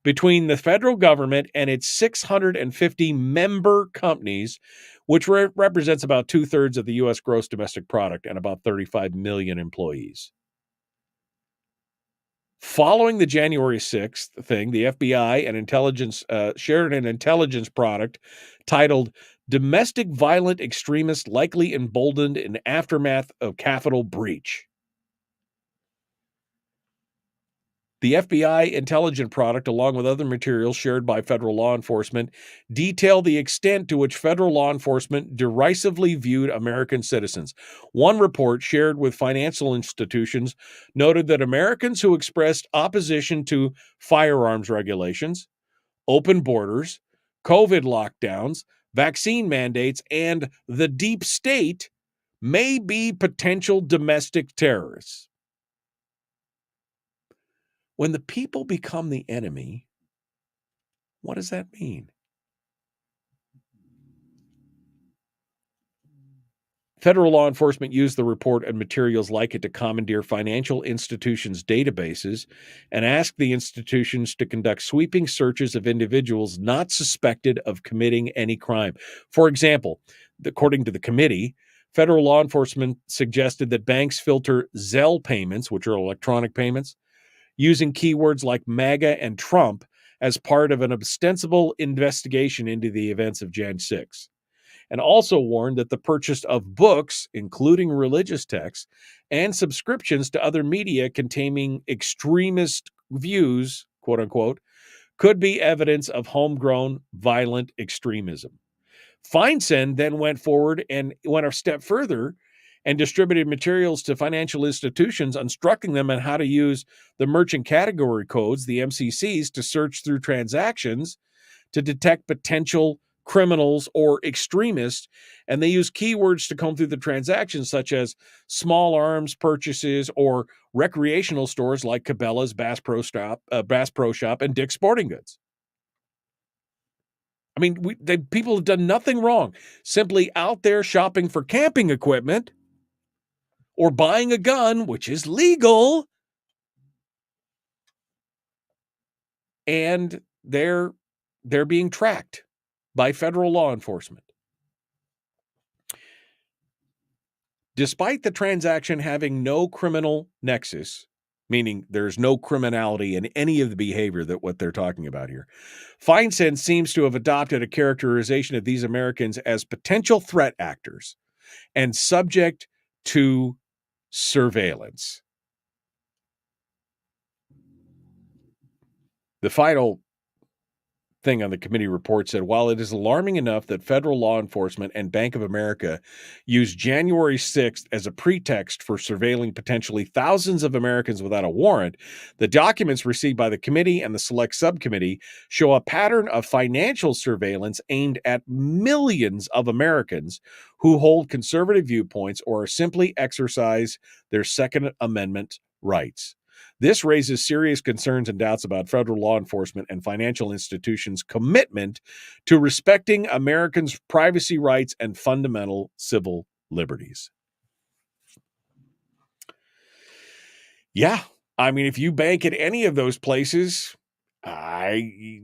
between the federal government and its 650 member companies, which represents about 2/3 of the U.S. gross domestic product and about 35 million employees. Following the January 6th thing, the FBI and intelligence shared an intelligence product titled Domestic Violent Extremists Likely Emboldened in Aftermath of Capitol Breach. The FBI intelligence product, along with other materials shared by federal law enforcement, detail the extent to which federal law enforcement derisively viewed American citizens. One report shared with financial institutions noted that Americans who expressed opposition to firearms regulations, open borders, COVID lockdowns, vaccine mandates, and the deep state may be potential domestic terrorists. When the people become the enemy, what does that mean? Federal law enforcement used the report and materials like it to commandeer financial institutions' databases and ask the institutions to conduct sweeping searches of individuals not suspected of committing any crime. For example, according to the committee, federal law enforcement suggested that banks filter Zelle payments, which are electronic payments, using keywords like MAGA and Trump as part of an ostensible investigation into the events of Jan 6, and also warned that the purchase of books, including religious texts, and subscriptions to other media containing extremist views, quote unquote, could be evidence of homegrown violent extremism. FinCEN then went forward and went a step further and distributed materials to financial institutions, instructing them on how to use the merchant category codes, the MCCs, to search through transactions to detect potential criminals or extremists. And they use keywords to comb through the transactions, such as small arms purchases or recreational stores like Cabela's, Bass Pro Shop, and Dick's Sporting Goods. I mean, people have done nothing wrong, simply out there shopping for camping equipment or buying a gun, which is legal, and they're being tracked by federal law enforcement. Despite the transaction having no criminal nexus, meaning there's no criminality in any of the behavior that what they're talking about here, FinCEN seems to have adopted a characterization of these Americans as potential threat actors and subject to surveillance. The final thing on the committee report said, while it is alarming enough that federal law enforcement and Bank of America used January 6th as a pretext for surveilling potentially thousands of Americans without a warrant, the documents received by the committee and the select subcommittee show a pattern of financial surveillance aimed at millions of Americans who hold conservative viewpoints or simply exercise their Second Amendment rights. This raises serious concerns and doubts about federal law enforcement and financial institutions' commitment to respecting Americans' privacy rights and fundamental civil liberties. Yeah, I mean, if you bank at any of those places, any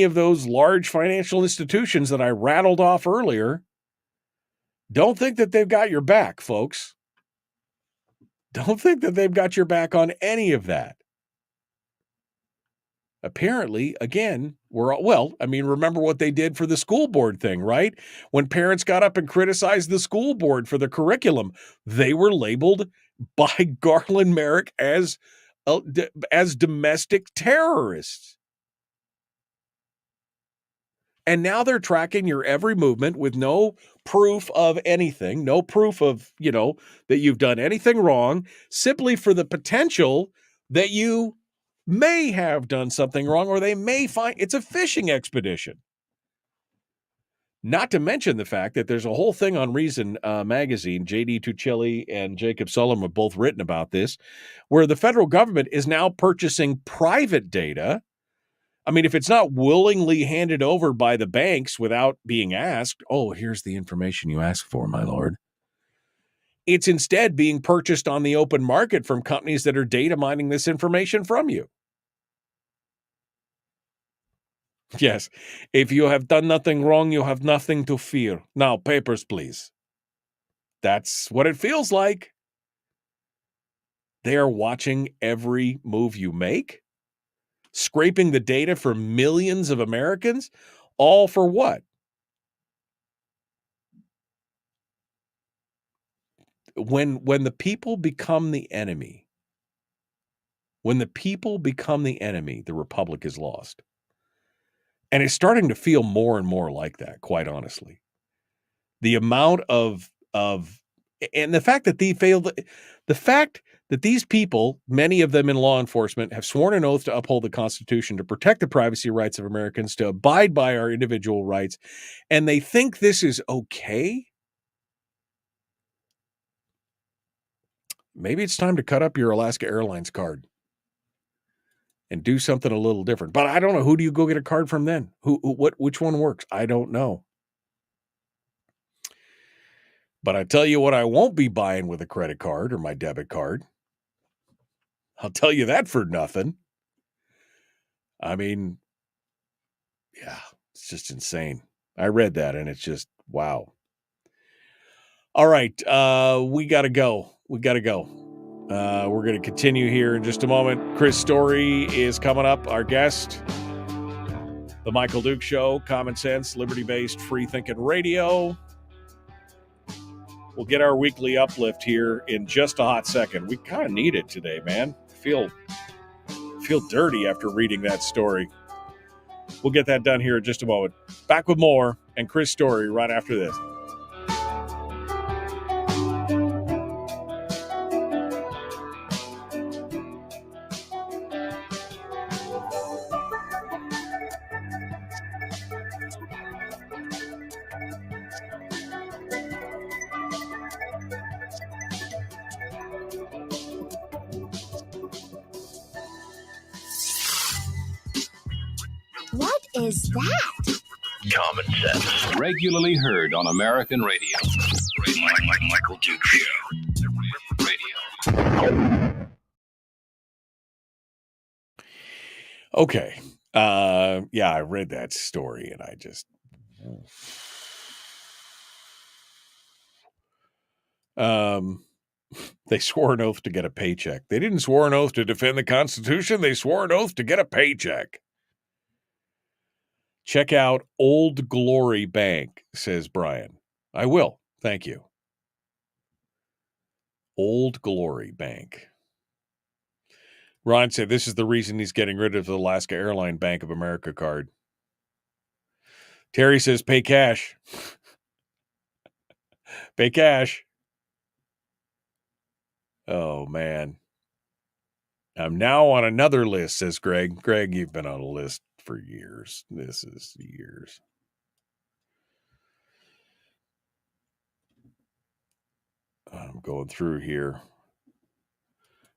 of those large financial institutions that I rattled off earlier, don't think that they've got your back, folks. Don't think that they've got your back on any of that. Apparently, again, remember what they did for the school board thing, right? When parents got up and criticized the school board for the curriculum, they were labeled by Garland Merrick as domestic terrorists. And now they're tracking your every movement with no proof of anything, no proof of, that you've done anything wrong, simply for the potential that you may have done something wrong, or they may find it's a fishing expedition. Not to mention the fact that there's a whole thing on Reason magazine, J.D. Tuccilli and Jacob Sullum have both written about this, where the federal government is now purchasing private data. I mean, if it's not willingly handed over by the banks without being asked, oh, here's the information you asked for, my lord. It's instead being purchased on the open market from companies that are data mining this information from you. Yes, if you have done nothing wrong, you have nothing to fear. Now, papers, please. That's what it feels like. They are watching every move you make, scraping the data for millions of Americans, all for what? When the people become the enemy, the republic is lost. And it's starting to feel more and more like that, quite honestly. The amount of and the fact that these people, many of them in law enforcement, have sworn an oath to uphold the Constitution, to protect the privacy rights of Americans, to abide by our individual rights, and they think this is okay. Maybe it's time to cut up your Alaska Airlines card and do something a little different. But I don't know. Who do you go get a card from then? Which one works? I don't know. But I tell you what, I won't be buying with a credit card or my debit card. I'll tell you that for nothing. I mean, yeah, it's just insane. I read that and it's just, wow. All right. We got to go. We're going to continue here in just a moment. Chris Story is coming up, our guest. The Michael Duke Show, common sense, liberty-based, free-thinking radio. We'll get our weekly uplift here in just a hot second. We kind of need it today, man. Feel dirty after reading that story. We'll get that done here in just a moment. Back with more and Chris Story right after this. What is that? Common sense. Regularly heard on American radio. Michael Duke Show. Radio. Okay. Yeah, I read that story and I just... They swore an oath to get a paycheck. They didn't swear an oath to defend the Constitution. They swore an oath to get a paycheck. Check out Old Glory Bank, says Brian. I will. Thank you. Old Glory Bank. Ron said this is the reason he's getting rid of the Alaska Airline Bank of America card. Terry says pay cash. Pay cash. Oh, man. I'm now on another list, says Greg. Greg, you've been on a list for years. This is years. I'm going through here.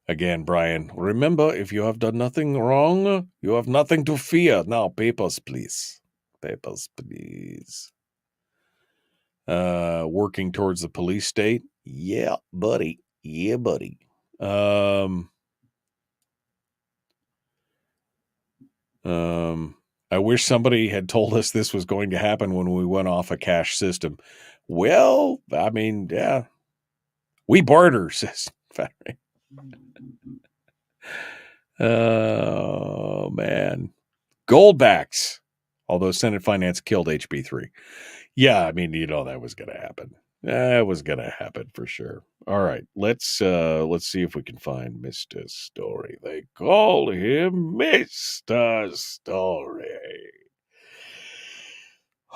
Again, Brian, remember, if you have done nothing wrong, you have nothing to fear. Now, papers, please. Papers, please. Working towards the police state. Yeah, buddy. Yeah, buddy. I wish somebody had told us this was going to happen when we went off a cash system. Well, I mean, yeah. We barter, says Fatty. Oh, man. Goldbacks. Although Senate Finance killed HB3. Yeah, I mean, that was going to happen. That was going to happen for sure. All right, let's see if we can find Mr. Story. They call him Mr. Story.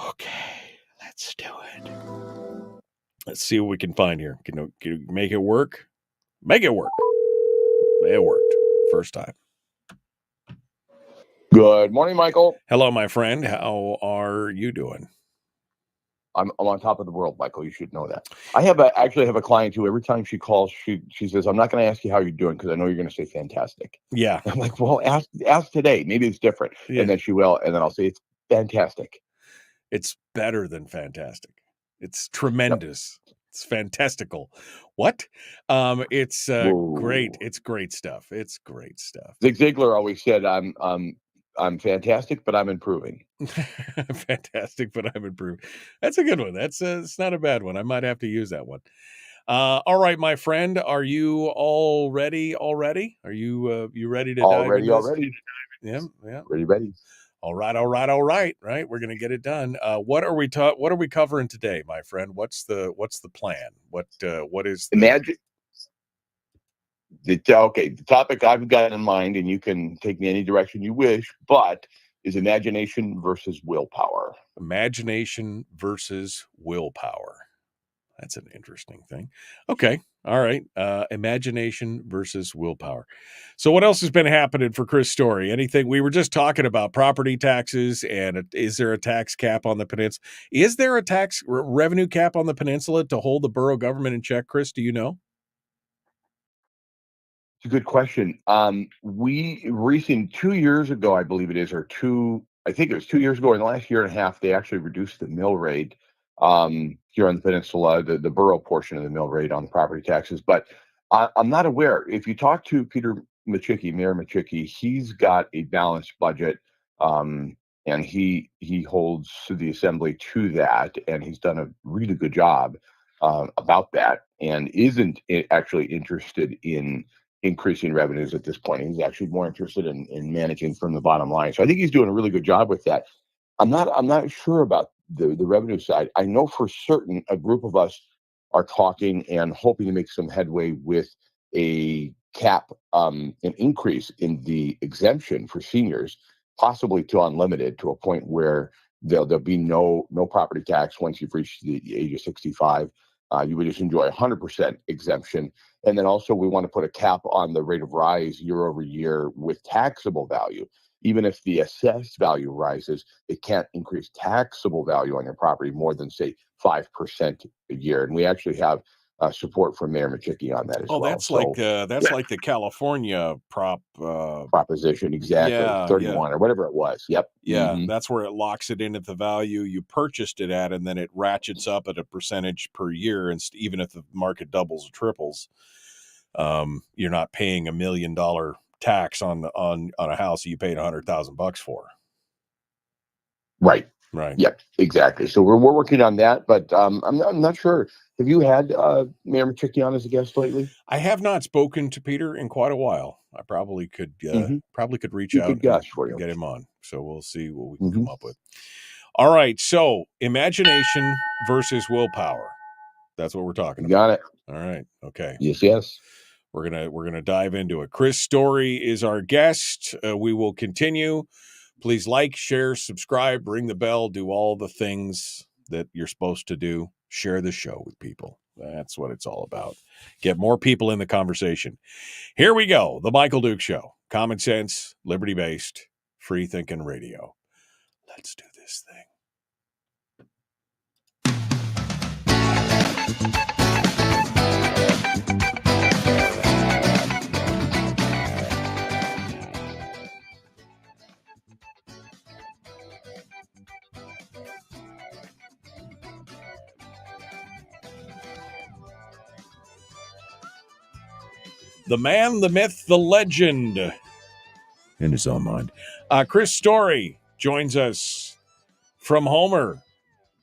Okay, let's do it. Let's see what we can find here. Can you make it work? Make it work. It worked. First time. Good morning, Michael. Hello, my friend. How are you doing? I'm on top of the world, Michael. You should know that. I actually have a client who every time she calls, she says, "I'm not going to ask you how you're doing because I know you're going to say fantastic." Yeah. I'm like, "Well, ask today. Maybe it's different." Yeah. And then she will, and then I'll say it's fantastic. It's better than fantastic. It's tremendous. Yep. It's fantastical. What? It's great. It's great stuff. It's great stuff. Zig Ziglar always said, I'm fantastic, but I'm improving." Fantastic, but I'm improving. That's a good one. That's it's not a bad one. I might have to use that one. All right, my friend, are you all ready already? Are you you ready to dive into this? Already. Yeah. Ready. All right. Right. We're gonna get it done. What are we covering today, my friend? What's the plan? What is Imagine the topic I've got in mind, and you can take me any direction you wish, but is imagination versus willpower. Imagination versus willpower. That's an interesting thing. Okay. All right. Imagination versus willpower. So what else has been happening for Chris Story? Anything? We were just talking about property taxes, and is there a tax cap on the peninsula? Is there a tax revenue cap on the peninsula to hold the borough government in check, Chris? Do you know? It's a good question. We recently 2 years ago, I believe it is, I think it was 2 years ago, in the last year and a half, they actually reduced the mill rate here on the peninsula, the borough portion of the mill rate on the property taxes. But I'm not aware. If you talk to Mayor Machicki, he's got a balanced budget, and he holds the assembly to that, and he's done a really good job about that, and isn't actually interested in increasing revenues at this point. He's actually more interested in managing from the bottom line. So I think he's doing a really good job with that. I'm not sure about the revenue side. I know for certain a group of us are talking and hoping to make some headway with a cap, an increase in the exemption for seniors, possibly to unlimited, to a point where there'll be no property tax once you've reached the age of 65. You would just enjoy 100% exemption. And then also we want to put a cap on the rate of rise year over year with taxable value. Even if the assessed value rises, it can't increase taxable value on your property more than, say, 5% a year. And we actually have support from Mayor Machicki on that as well. That's like the California proposition, exactly, 31 or whatever it was. Yep. Yeah, that's where it locks it in at the value you purchased it at, and then it ratchets up at a percentage per year. And even if the market doubles or triples, you're not paying $1 million tax on a house you paid $100,000 for. Right. Yep, exactly. So we're working on that, but I'm not sure. Have you had Mayor Machicki on as a guest lately? I have not spoken to Peter in quite a while. I probably could reach out and get him on. So we'll see what we can come up with. All right. So imagination versus willpower. That's what we're talking about. Got it. All right. Okay. Yes. We're gonna dive into it. Chris Story is our guest. We will continue. Please like, share, subscribe, ring the bell, do all the things that you're supposed to do. Share the show with people. That's what it's all about. Get more people in the conversation. Here we go. The Michael Duke Show. Common sense, liberty-based, free-thinking radio. Let's do this thing. The man, the myth, the legend, in his own mind. Chris Story joins us from Homer.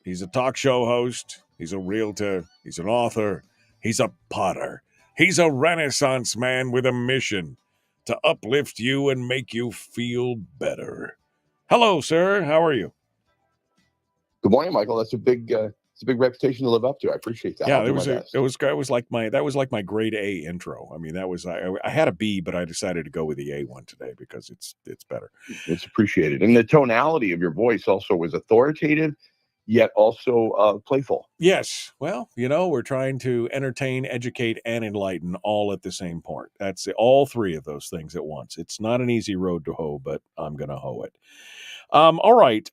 He's a talk show host. He's a realtor. He's an author. He's a potter. He's a Renaissance man with a mission to uplift you and make you feel better. Hello, sir. How are you? Good morning, Michael. That's a big reputation to live up to. I appreciate that. Yeah, that was like my grade A intro. I mean, that was I had a B, but I decided to go with the A one today because it's better. It's appreciated, and the tonality of your voice also was authoritative, yet also playful. Yes. Well, we're trying to entertain, educate, and enlighten all at the same point. That's all three of those things at once. It's not an easy road to hoe, but I'm going to hoe it. All right.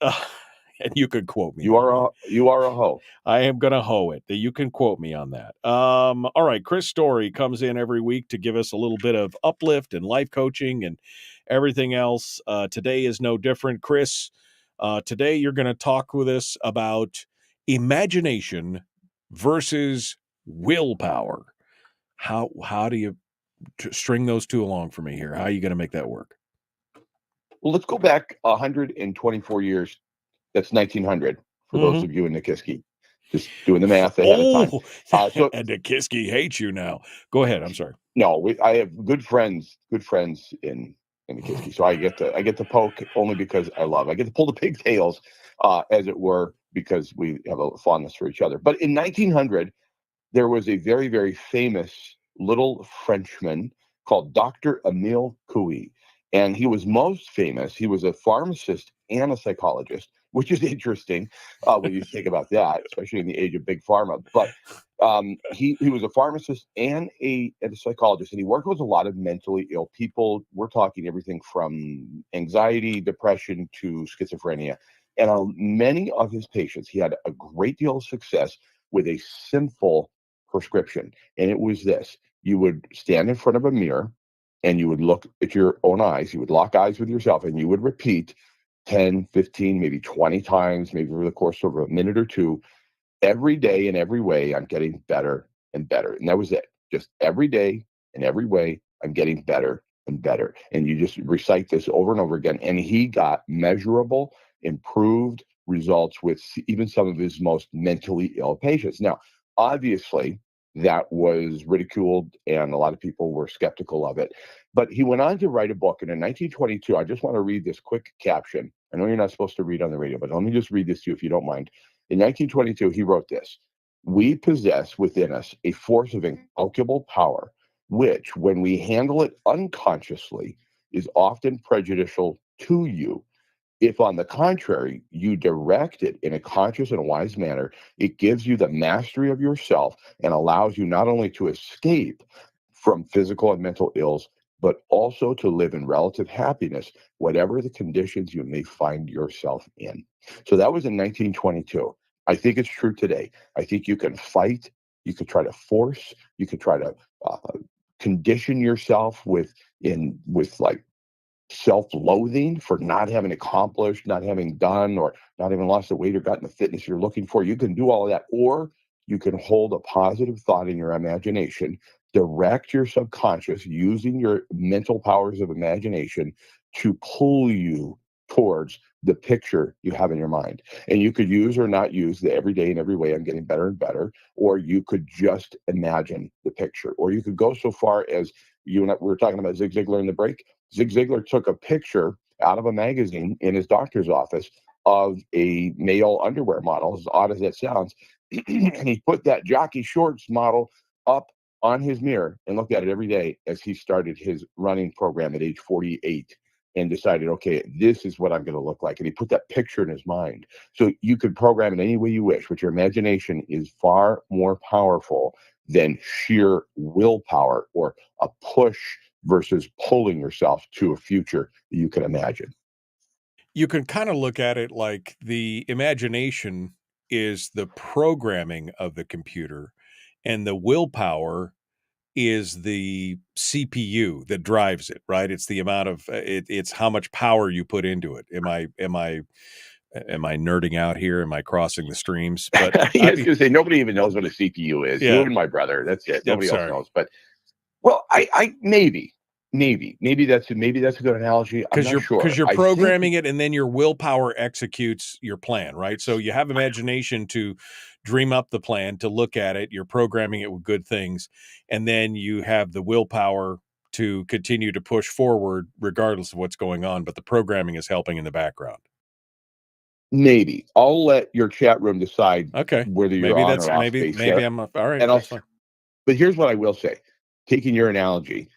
And you could quote me. You are a hoe. I am going to hoe it. You can quote me on that. All right. Chris Story comes in every week to give us a little bit of uplift and life coaching and everything else. Today is no different. Chris, today you're going to talk with us about imagination versus willpower. How do you string those two along for me here? How are you going to make that work? Well, let's go back 124 years. That's 1900 for those of you in Nikiski. Just doing the math ahead of time. And Nikiski hates you now. Go ahead. I'm sorry. No, I have good friends in Nikiski, so I get to poke only because I get to pull the pigtails, as it were, because we have a fondness for each other. But in 1900, there was a very, very famous little Frenchman called Dr. Émile Coué. And he was most famous. He was a pharmacist and a psychologist, which is interesting when you think about that, especially in the age of big pharma. But he was a pharmacist and a psychologist, and he worked with a lot of mentally ill people. We're talking everything from anxiety, depression to schizophrenia. And on many of his patients, he had a great deal of success with a simple prescription. And it was this: you would stand in front of a mirror and you would look at your own eyes. You would lock eyes with yourself and you would repeat 10, 15, maybe 20 times, maybe over the course of a minute or two, every day in every way, I'm getting better and better. And that was it. Just every day in every way, I'm getting better and better. And you just recite this over and over again. And he got measurable, improved results with even some of his most mentally ill patients. Now, obviously, that was ridiculed and a lot of people were skeptical of it. But he went on to write a book. And in 1922, I just want to read this quick caption. I know you're not supposed to read on the radio, but let me just read this to you if you don't mind. In 1922, he wrote this: "We possess within us a force of incalculable power, which, when we handle it unconsciously, is often prejudicial to you. If, on the contrary, you direct it in a conscious and wise manner, it gives you the mastery of yourself and allows you not only to escape from physical and mental ills, but also to live in relative happiness, whatever the conditions you may find yourself in." So that was in 1922. I think it's true today. I think you can fight, you could try to force, you could try to condition yourself with like self-loathing for not having accomplished, not having done, or not having lost the weight or gotten the fitness you're looking for. You can do all of that, or you can hold a positive thought in your imagination, direct your subconscious using your mental powers of imagination to pull you towards the picture you have in your mind. And you could use or not use the every day and every way I'm getting better and better, or you could just imagine the picture, or you could go so far as you and I, we were talking about Zig Ziglar in the break. Zig Ziglar took a picture out of a magazine in his doctor's office of a male underwear model, as odd as that sounds, and he put that jockey shorts model up on his mirror and looked at it every day as he started his running program at age 48 and decided, okay, this is what I'm going to look like. And he put that picture in his mind. So you could program it any way you wish, but your imagination is far more powerful than sheer willpower or a push versus pulling yourself to a future that you can imagine. You can kind of look at it like the imagination is the programming of the computer, and the willpower is the CPU that drives it, right? It's the amount of it's how much power you put into it. Am I nerding out here? Am I crossing the streams? But I was going to say, nobody even knows what a CPU is. Yeah. You and my brother. That's it. Nobody else sorry. knows. But well, I maybe that's a good analogy. I'm not sure. Because you're I programming think, it, and then your willpower executes your plan, right? So you have imagination to dream up the plan, to look at it. You're programming it with good things, and then you have the willpower to continue to push forward regardless of what's going on. But the programming is helping in the background. maybe I'll let your chat room decide Okay, whether you're maybe on that's or off maybe base maybe there. I'm all right. And That's fine. but here's what I will say. Taking your analogy,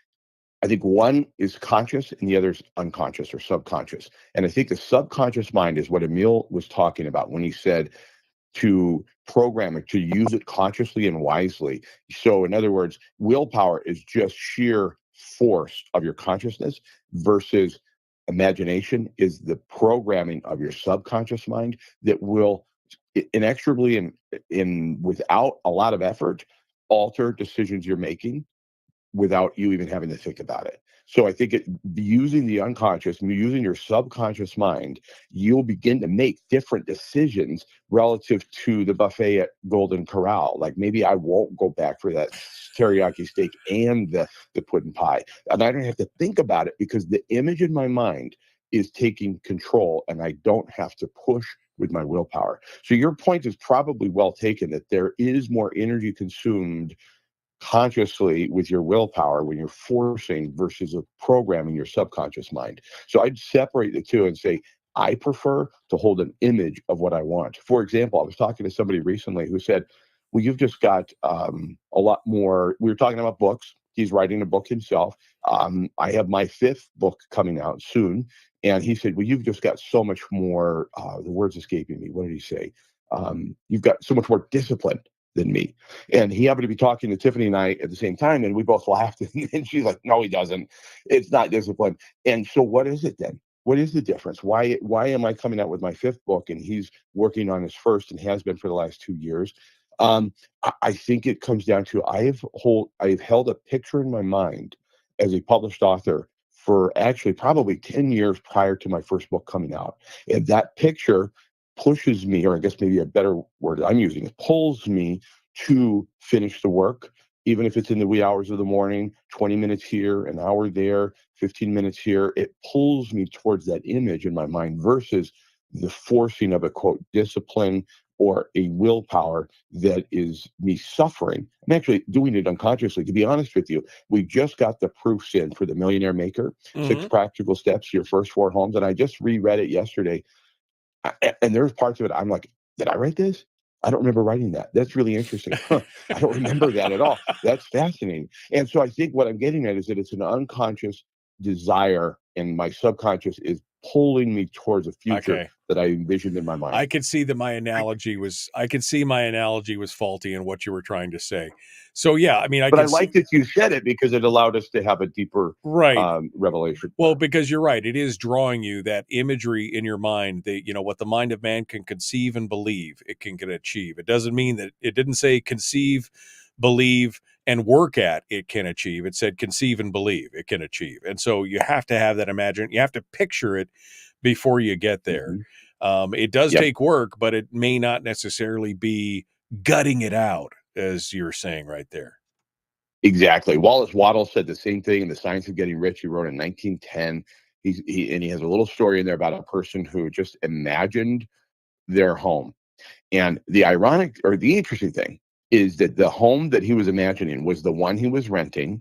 I think one is conscious and the other is unconscious or subconscious. And I think the subconscious mind is what Emil was talking about when he said to program it, to use it consciously and wisely. So in other words, willpower is just sheer force of your consciousness versus imagination is the programming of your subconscious mind that will inexorably and in without a lot of effort alter decisions you're making without you even having to think about it. So I think using the unconscious, using your subconscious mind, you'll begin to make different decisions relative to the buffet at Golden Corral. Like maybe I won't go back for that teriyaki steak and the pudding pie. And I don't have to think about it because the image in my mind is taking control and I don't have to push with my willpower. So your point is probably well taken that there is more energy consumed consciously with your willpower when you're forcing versus programming your subconscious mind. So I'd separate the two and say, I prefer to hold an image of what I want. For example, I was talking to somebody recently who said, well, you've just got a lot more. We were talking about books. He's writing a book himself. I have my 5th book coming out soon. And he said, well, you've just got so much more, the word's escaping me. What did he say? You've got so much more discipline than me. And he happened to be talking to Tiffany and I at the same time, and we both laughed. And she's like, no, he doesn't. It's not discipline. And so what is it then? What is the difference? Why am I coming out with my 5th book and he's working on his 1st and has been for the last 2 years? I think it comes down to I've held a picture in my mind as a published author for actually probably 10 years prior to my 1st book coming out. And that picture pushes me, or I guess maybe a better word I'm using, it pulls me to finish the work, even if it's in the wee hours of the morning, 20 minutes here, an hour there, 15 minutes here. It pulls me towards that image in my mind versus the forcing of a quote discipline or a willpower that is me suffering. I'm actually doing it unconsciously. To be honest with you, we just got the proofs in for The Millionaire Maker, 6 practical steps to your first 4 homes. And I just reread it yesterday. And there's parts of it I'm like, did I write this? I don't remember writing that. That's really interesting. I don't remember that at all. That's fascinating. And so I think what I'm getting at is that it's an unconscious desire, and my subconscious is pulling me towards a future that I envisioned in my mind. I could see that my analogy was faulty in what you were trying to say. So yeah, I mean, I like that you said it because it allowed us to have a deeper revelation. Well, because you're right, it is drawing you that imagery in your mind that what the mind of man can conceive and believe, it can achieve. It doesn't mean that it didn't say conceive, believe, and work at it can achieve. It said conceive and believe it can achieve. And so you have to have that you have to picture it before you get there. It does take work, but it may not necessarily be gutting it out, as you're saying right there. Exactly. Wallace Waddle said the same thing in The Science of Getting Rich. He wrote in 1910. He has a little story in there about a person who just imagined their home. And the ironic or the interesting thing is that the home that he was imagining was the one he was renting.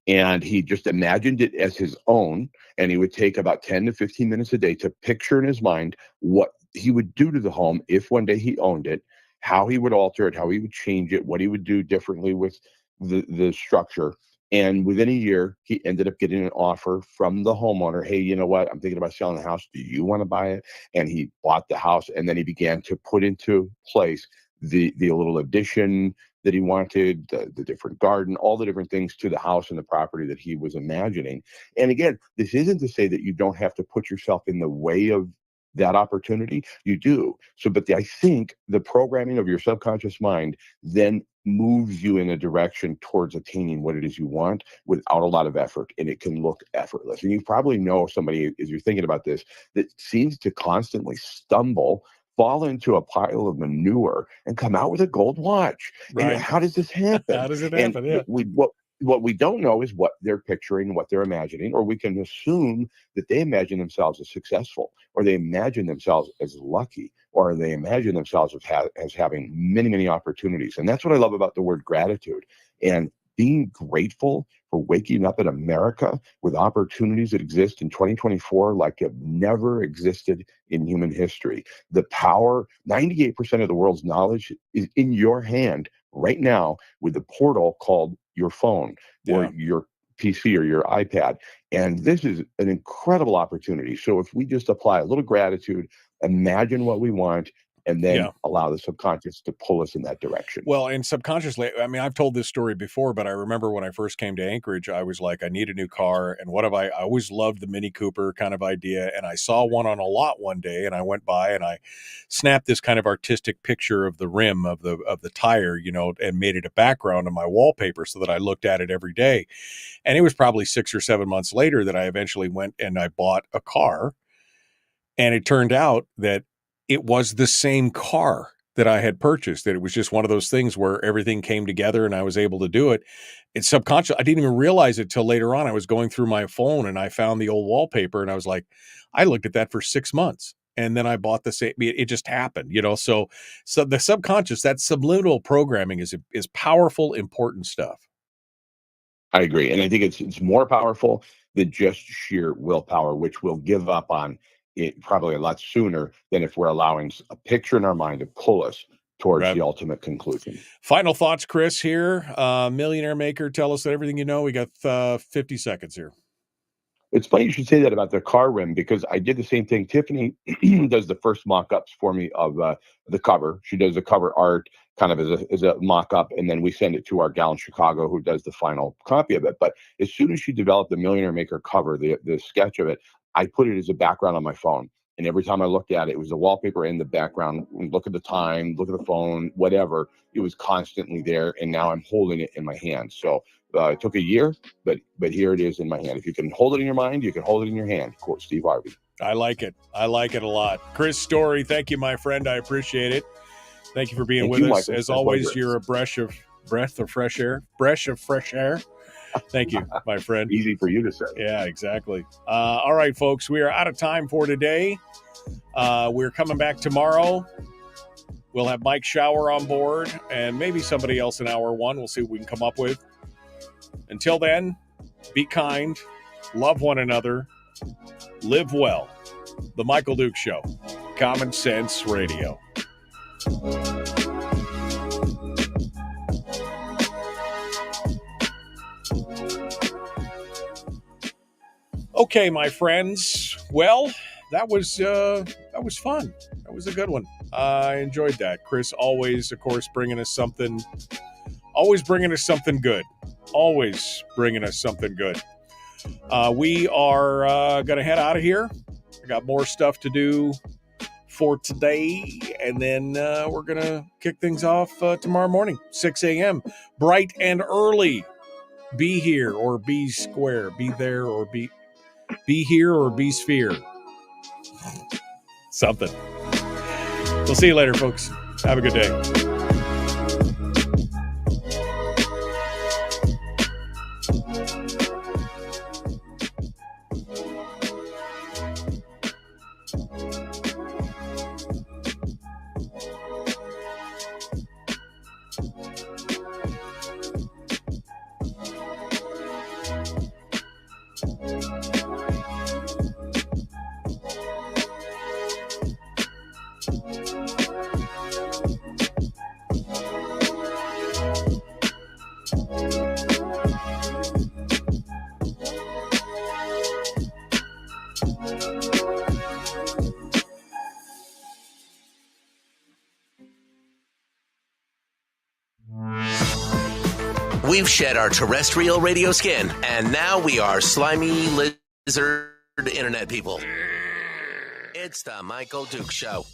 And he just imagined it as his own. And he would take about 10 to 15 minutes a day to picture in his mind what he would do to the home if one day he owned it, how he would alter it, how he would change it, what he would do differently with the structure. And within a year, he ended up getting an offer from the homeowner. Hey, you know what? I'm thinking about selling the house. Do you want to buy it? And he bought the house, and then he began to put into place the little addition that he wanted, the different garden, all the different things to the house and the property that he was imagining. And again, this isn't to say that you don't have to put yourself in the way of that opportunity. You do. So, but I think the programming of your subconscious mind then moves you in a direction towards attaining what it is you want without a lot of effort, and it can look effortless. And you probably know somebody, as you're thinking about this, that seems to constantly stumble, fall into a pile of manure, and come out with a gold watch. Right. And how does this happen? How does it happen? Yeah. What we don't know is what they're picturing, what they're imagining, or we can assume that they imagine themselves as successful, or they imagine themselves as lucky, or they imagine themselves as having many, many opportunities. And that's what I love about the word gratitude. And being grateful for waking up in America with opportunities that exist in 2024 like have never existed in human history. The power, 98% of the world's knowledge is in your hand right now with the portal called your phone or your PC or your iPad. And this is an incredible opportunity. So if we just apply a little gratitude, imagine what we want, and then allow the subconscious to pull us in that direction. Well, and subconsciously, I mean, I've told this story before, but I remember when I first came to Anchorage, I was like, I need a new car. And I always loved the Mini Cooper kind of idea. And I saw one on a lot one day, and I went by and I snapped this kind of artistic picture of the rim of the tire, you know, and made it a background on my wallpaper so that I looked at it every day. And it was probably 6 or 7 months later that I eventually went and I bought a car. And it turned out that it was the same car that I had purchased, that it was just one of those things where everything came together and I was able to do it. It's subconscious. I didn't even realize it till later on. I was going through my phone and I found the old wallpaper and I was like, I looked at that for 6 months and then I bought the same. It just happened, you know? So the subconscious, that subliminal programming is powerful, important stuff. I agree. And I think it's more powerful than just sheer willpower, which we'll give up on it probably a lot sooner than if we're allowing a picture in our mind to pull us towards the ultimate conclusion. Final thoughts, Chris, here. Millionaire Maker, tell us everything you know. We got 50 seconds here. It's funny you should say that about the car rim, because I did the same thing. Tiffany does the first mock-ups for me of the cover. She does the cover art kind of as a mock-up, and then we send it to our gal in Chicago who does the final copy of it. But as soon as she developed the Millionaire Maker cover, the sketch of it, I put it as a background on my phone. And every time I looked at it, it was the wallpaper in the background. Look at the time, look at the phone, whatever. It was constantly there. And now I'm holding it in my hand. So it took a year, but here it is in my hand. If you can hold it in your mind, you can hold it in your hand. Quote Steve Harvey. I like it. I like it a lot. Chris Story, thank you, my friend. I appreciate it. Thank you for being with us. As always, you're a breath of fresh air. Thank you, my friend. Easy for you to say. Yeah, exactly. All right, folks, we are out of time for today. We're coming back tomorrow. We'll have Mike Shower on board and maybe somebody else in hour one. We'll see what we can come up with. Until then, be kind, love one another, live well. The Michael Dukes Show, Common Sense Radio. Okay, my friends. Well, that was fun. That was a good one. I enjoyed that. Chris always, of course, bringing us something good. Always bringing us something good. We are going to head out of here. I got more stuff to do for today, and then we're going to kick things off tomorrow morning, 6 a.m. Bright and early. Be here or be square. Be there or be here or be sphere. Something. We'll see you later, folks. Have a good day. We've shed our terrestrial radio skin, and now we are slimy lizard internet people. It's the Michael Duke Show.